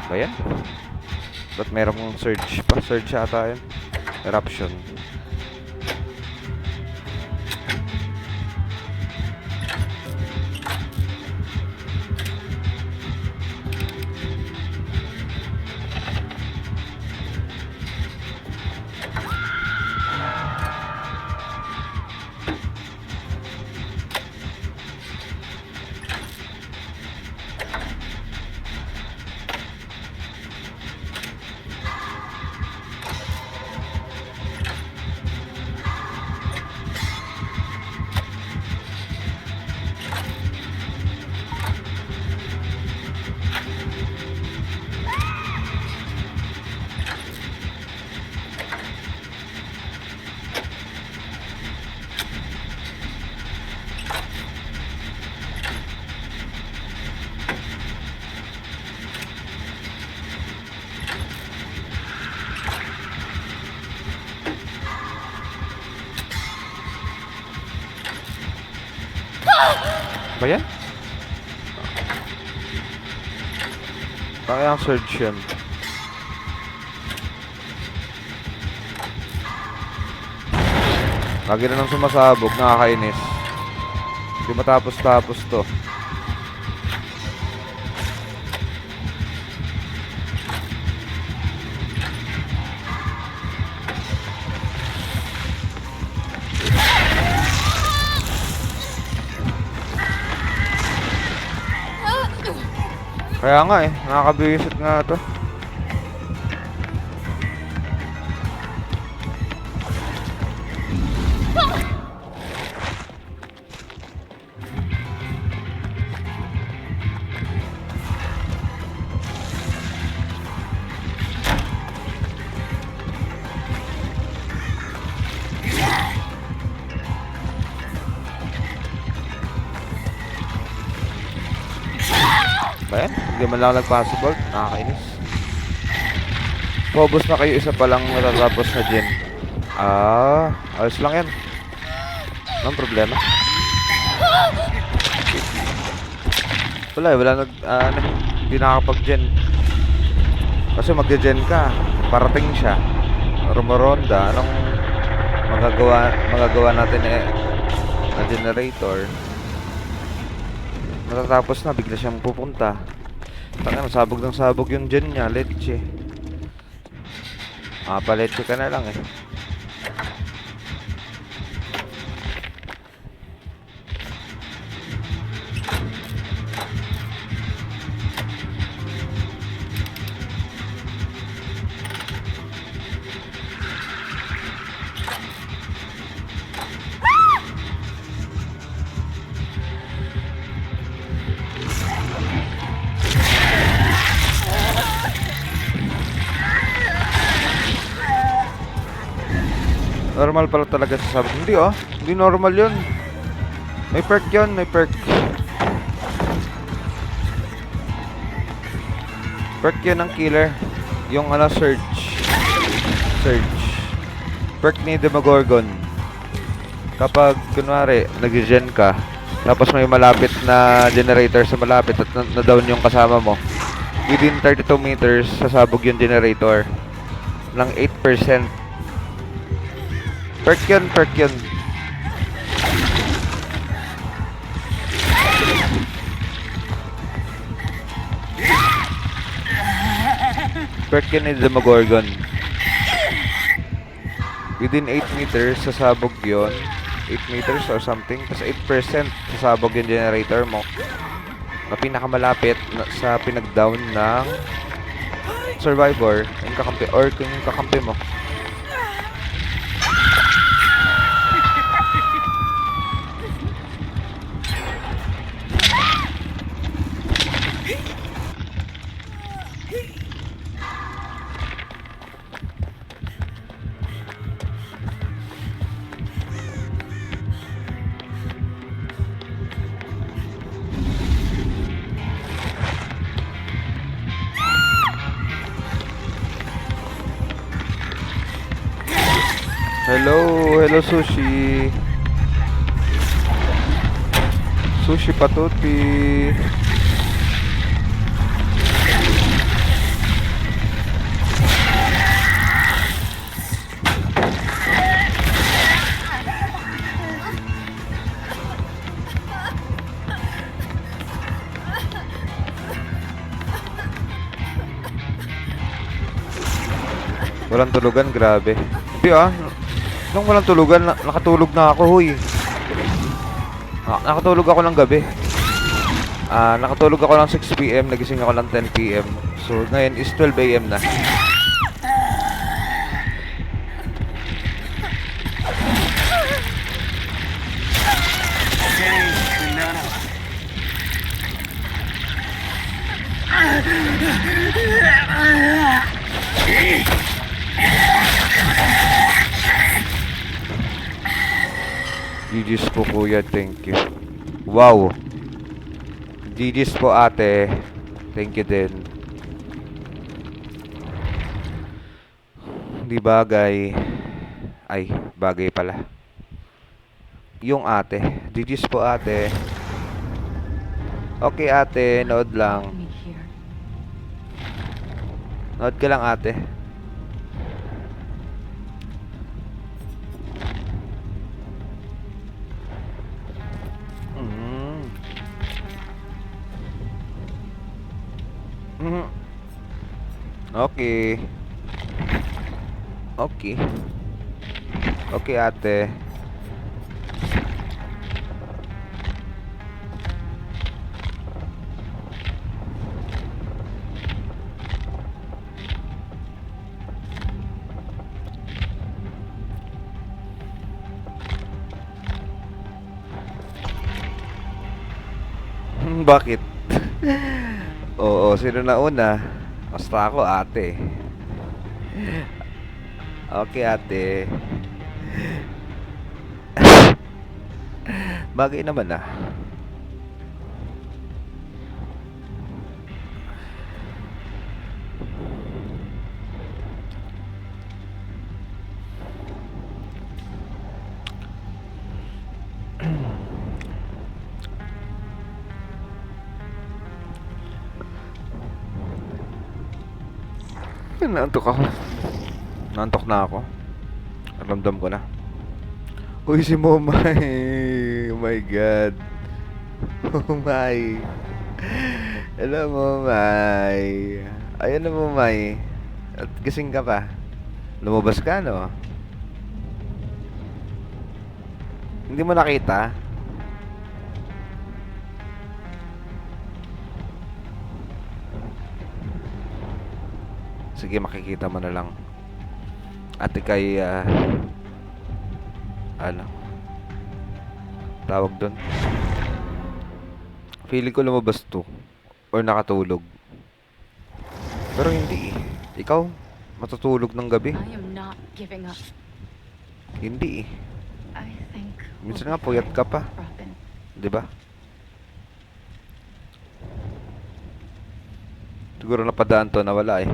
Ba yan? Ba't merong surge pa? Surge ata yun. Eruption. Ba yan? Kaya ang surge yun. Lagi na nang sumasabog, nakakainis. Hindi matapos-tapos to. Kaya nga eh, nakakabisit nga to. Ba yan? Hindi man lang nag-possible. Nakakainis. Focus na kayo, isa pa lang matatapos na gen. Ayos lang yan. Anong problema? Wala eh, wala hindi nakakapag-gen. Kasi mag-gen ka, parating siya. Rumoronda, anong magagawa natin na generator? Matatapos na, bigla siyang pupunta. Tanga, sabog ng sabog yung gen niya, leche. Paleche ka na lang eh. Normal pala talaga sa sabog. Hindi hindi normal yun. May perk yun, may perk. Perk yun ng killer. Yung surge. Surge. Perk ni Demogorgon. Kapag, kunwari, nag-gen ka, tapos may malapit na generator sa malapit at na-down yung kasama mo, within 32 meters, sasabog yung generator ng 8%. Perk yun, perk yun. Perk yun ni Demogorgon. Within 8 meters, sasabog yun. 8 meters or something. Tapos 8% sasabog yung generator mo. Na pinakamalapit sa pinag-down ng survivor. Yung kakampi, or kung yung kakampi mo. Hello Sushi. Sushi patuti. Walang tulugan, grabe. Hindi nung walang tulugan, nakatulog na ako, huy. Nakatulog ako ng gabi. Nakatulog ako ng 6 PM, nagising ako ng 10 PM. So, ngayon is 12 AM na. GG's po kuya, thank you. Wow. GG's po ate. Thank you din. Hindi bagay. Ay, bagay pala. Yung ate. GG's po ate. Okay, ate. Nood lang. Me here. Nood ka lang, ate. Mm. Mhm. Okay. Okay. Okay, ate. Bakit? Oo, sino na una? Basta ako, ate. Okay, ate. Bagay naman ah. Naantok ako. Naantok na ako. Ramdam ko na. Uy, si Momay. Oh my God. Momay. Hello, Momay. Ayun na, Momay. At gising ka pa. Lumabas ka, no? Hindi mo nakita? Sige, makikita mo na lang. Ate kay, ano? Tawag doon. Feeling ko lumabas to. Or nakatulog. Pero hindi eh. Ikaw, matutulog ng gabi. I am not giving up. Hindi eh. I think. Minsan we'll nga be puyat fine, ka pa. Robin. Di ba? Siguro napadaan to, nawala eh.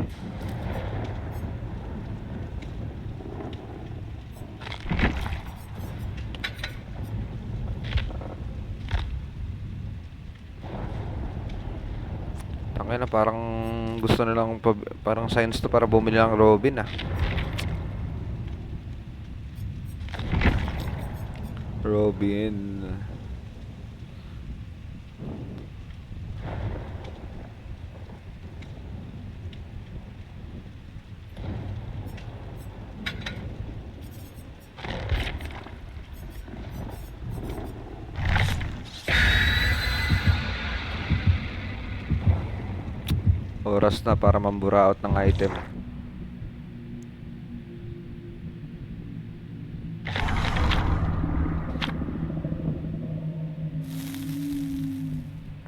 Tangina na, parang gusto nilang parang science to para bumili ng Robin ah. Robin. Oras na para mamburaot ng item.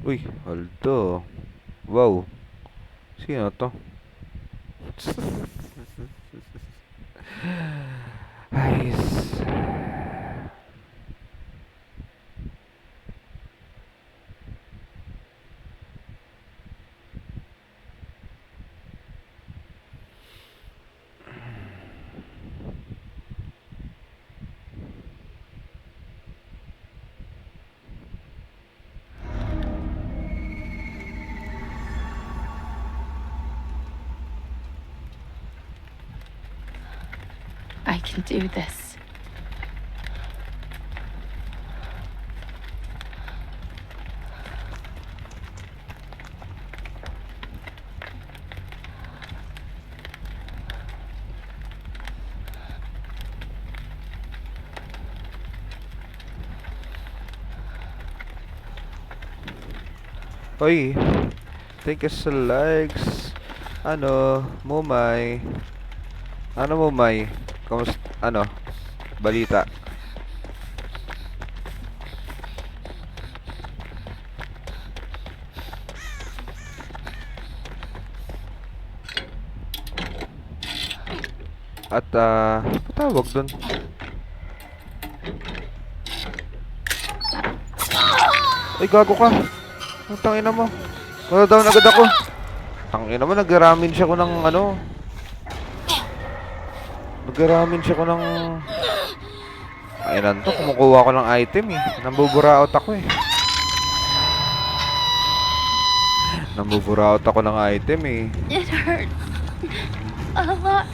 Uy, Aldo. Wow. Sino to? Ayos. I can do this. Oy. Thank you sa likes. Ano, Mumay. Ano, Mumay? Kamusta? Ano? Balita. At, patawag dun. Ay, gago ka. Ang tangina mo. Wala down agad ako. Tangina mo, nag-ramen siya ko ng ano. Nag-ramen siya ko ng... Ayun to, kumukuha ko ng item eh. Nambuburaot ako eh. Namove out ako ng item eh. It hurts a lot.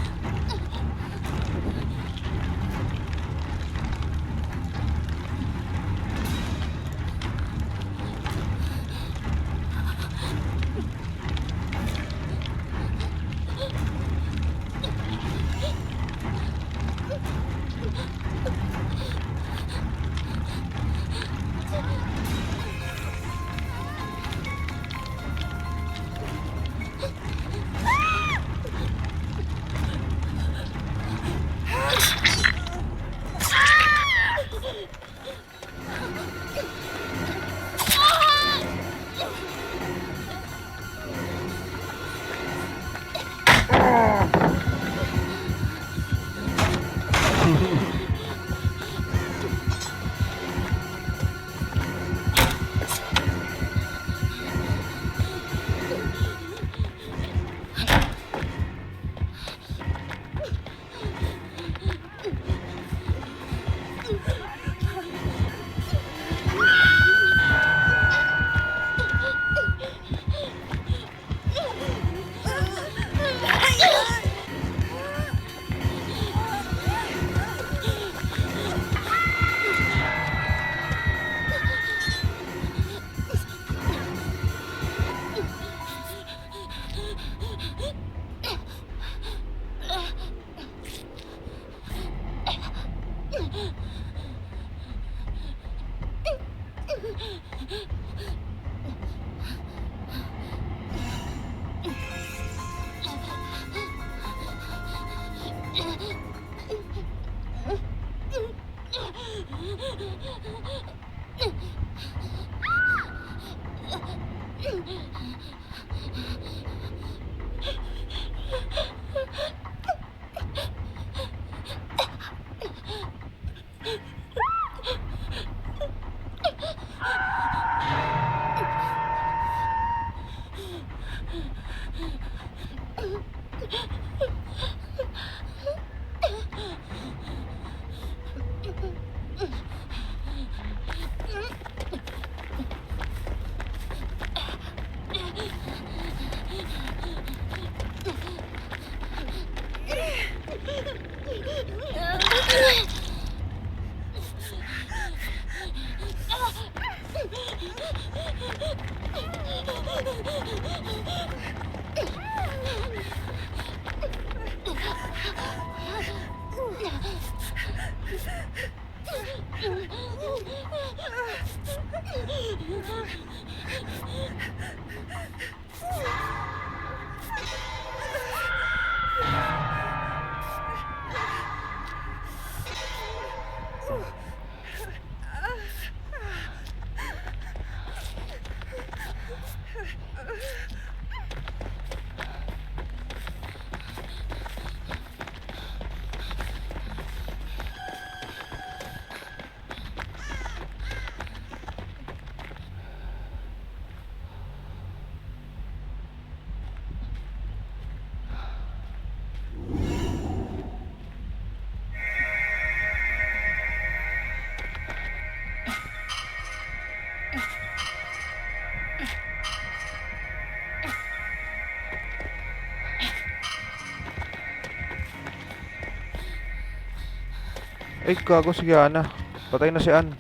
Ay, gago si Yana. Patay na si Ann.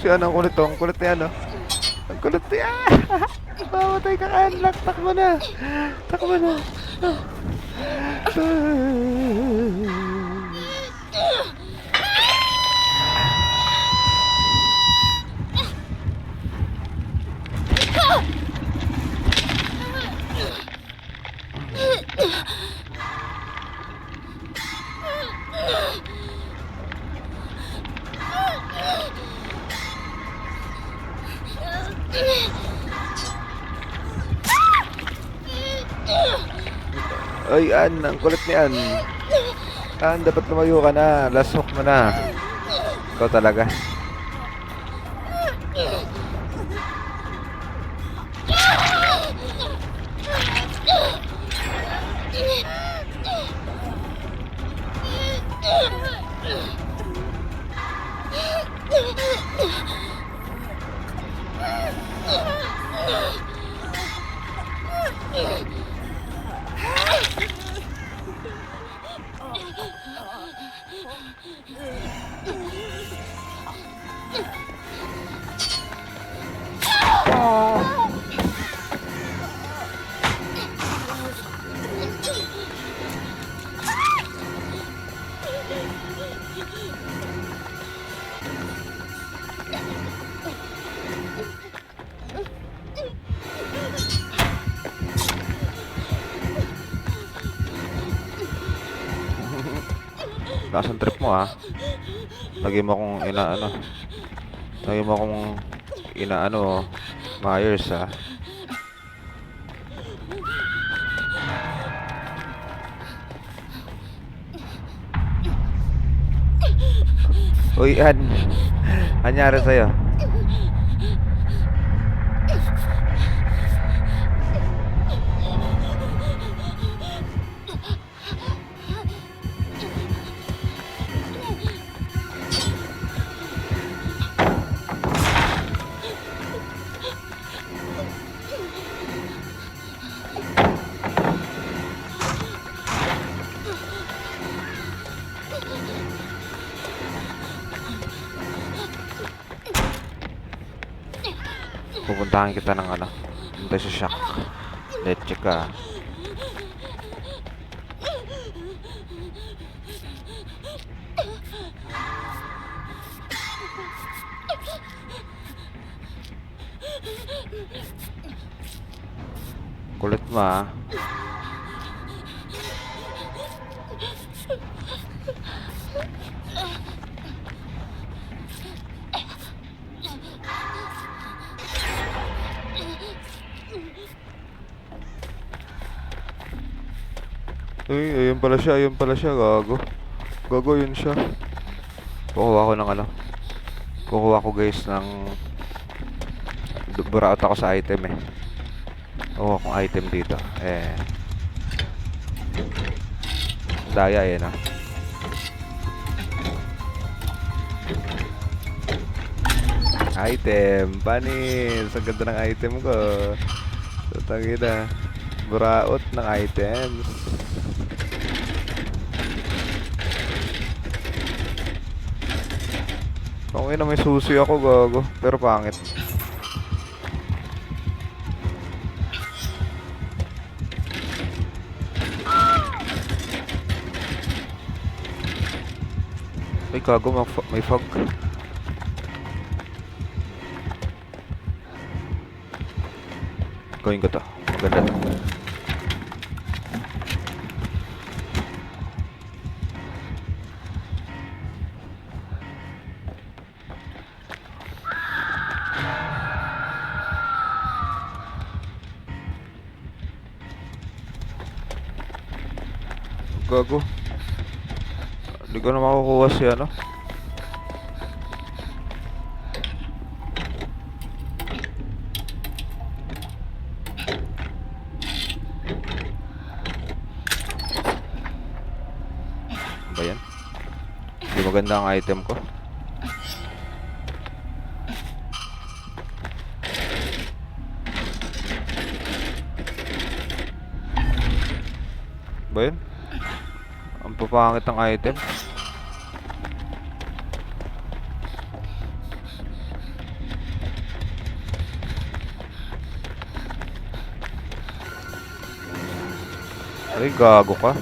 Si Ann, ang kulit to. Ang kulit niya, no? Ang kulit niya! Mamatay ka, Ann. Takbo na! Takbo na! Ay, Ann, ang kulit ni Ann. Ann, dapat lumayo ka na. Last hook mo na. Ikaw talaga. Lakas ang trip mo ha. Lagi mo akong inaano. Lagi mo akong inaano, Myers ha. Uy, anyari sa'yo? Pupuntahan kita ng ano, punta sa shack. Let's check ka. Kulit mo ah. Uy, ayun pala siya, gago. Gago, yun siya. Kukuha ko ng ano. Kukuha ko guys ng buraot ako sa item eh. Kukuha kong item dito. Daya eh no. Item, panis. Ang ganda ng item ko. Tatangina. Buraot ng items. Okay na may susi ako, gago. Pero pangit. Ay, gago, may fog. Gawin ko to. Maganda to. Gago. Hindi ko na makukuha si ano. Ba yan? Hindi maganda ang item ko. Ba yan? Ang papangit ng item. Ay, gago ka.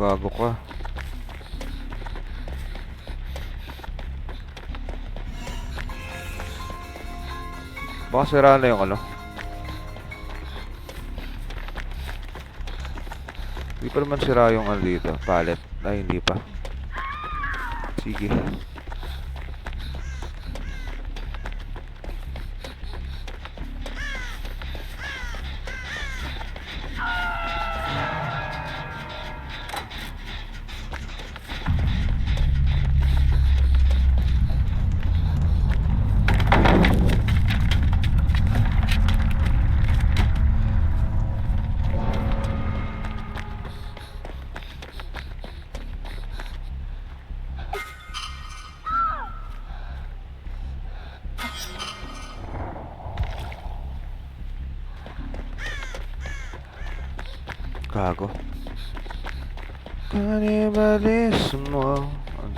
Gago ka. Baka sira na yung ano. Hindi pa naman sira yung ano dito. Pallet. Ay, hindi pa. Sige. Gago. Kanibalismo.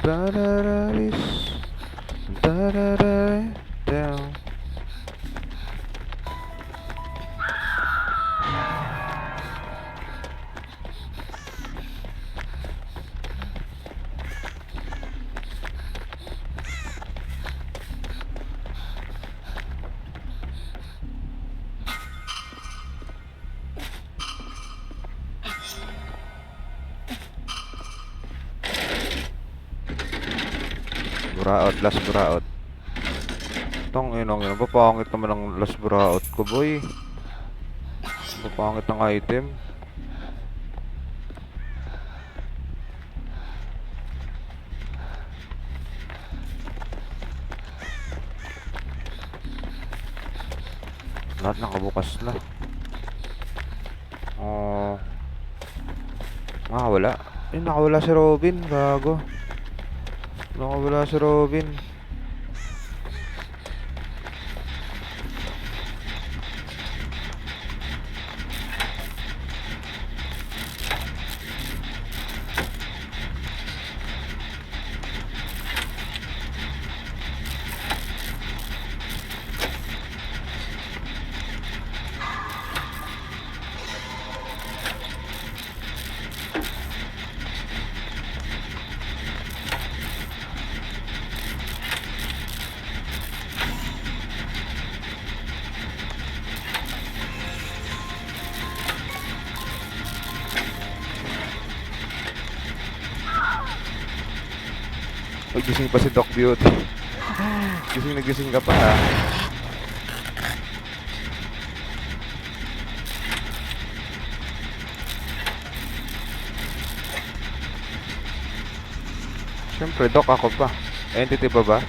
Dadadaris. Dadadaris. Down. Buraot, last buraot. Tong inong yun. Papangit naman ang last buraot ko, boy. Papangit ang item. Lahat nakabukas na. Oh. Wala. Nakawala si Robin. Gago. Nakawala si Robin. Uy, gising pa si Doc Beauty. Gising na gising ka pa, ha? Siyempre, Doc, ako pa. Entity pa ba?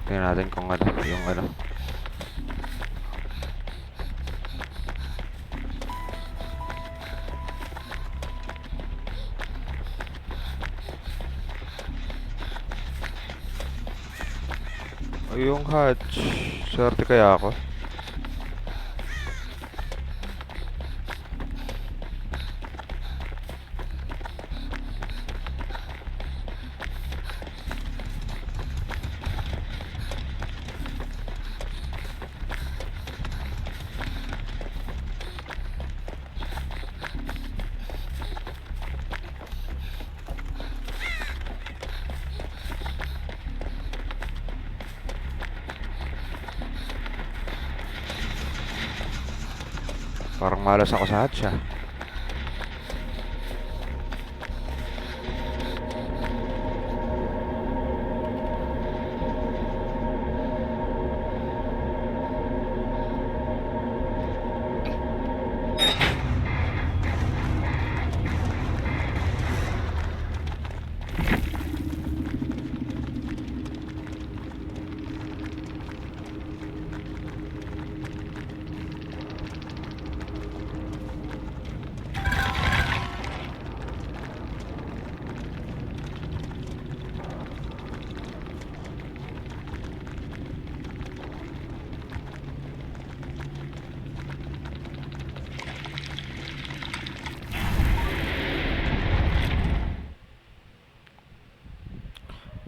Tingnan natin kung ano, yung ano. Ay, yung hatch. Swerte kaya ako. Parang malas ako sa hatch, ah.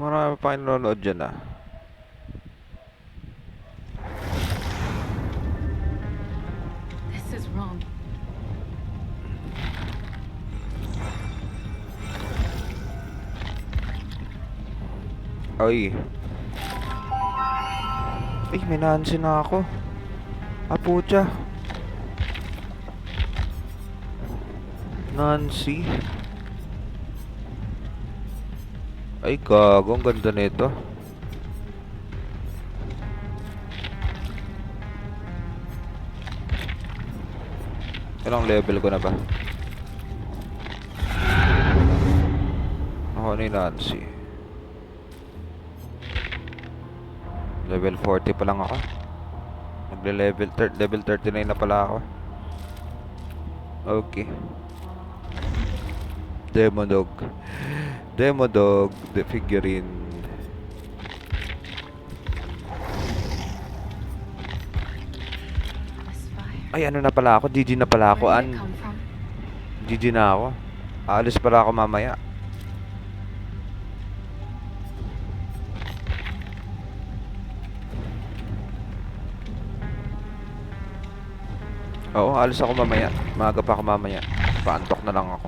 Marami pa kayo nanonood dyan, ah. This is wrong. Ay. Ay, may Nancy na ako. Pucha. Nancy. Ay, gago. Ang ganda nito. Ilang level ko na ba? Ako ni Nancy. Level 40 pa lang ako. Level 39 na pala ako. Okay. Demodog. Demodog, the figurine. This fire. Ay, ano na pala ako? GG na pala ako. Where did it come from? GG na ako. Aalis pala ako mamaya. Oo, alis ako mamaya. Maaga pa ako mamaya. Paantok na lang ako.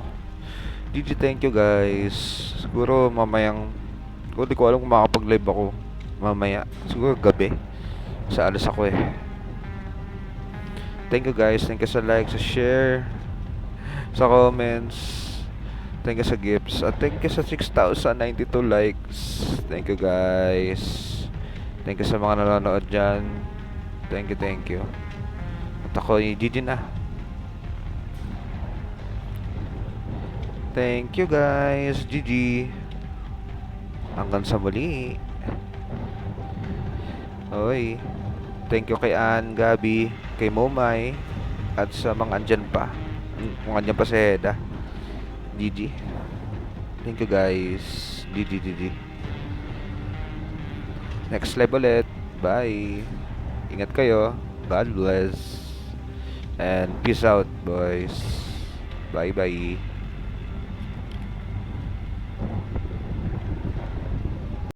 GG, thank you guys. Siguro mamayang... Di ko alam kung makapag-live ako mamaya. Siguro gabi. Sa alis ako eh. Thank you guys. Thank you sa like, sa share, sa comments. Thank you sa gifts. At thank you sa 6,092 likes. Thank you guys. Thank you sa mga nanonood dyan. Thank you, thank you. At ako, GG na. Thank you guys. GG. Hanggang sa muli. Oy. Thank you kay Ann, Gabi, kay Momay, at sa mga andyan pa. Kung andyan pa si Heda. GG. Thank you guys. GG. Next live ulit. Bye. Ingat kayo. God bless. And peace out, boys. Bye bye.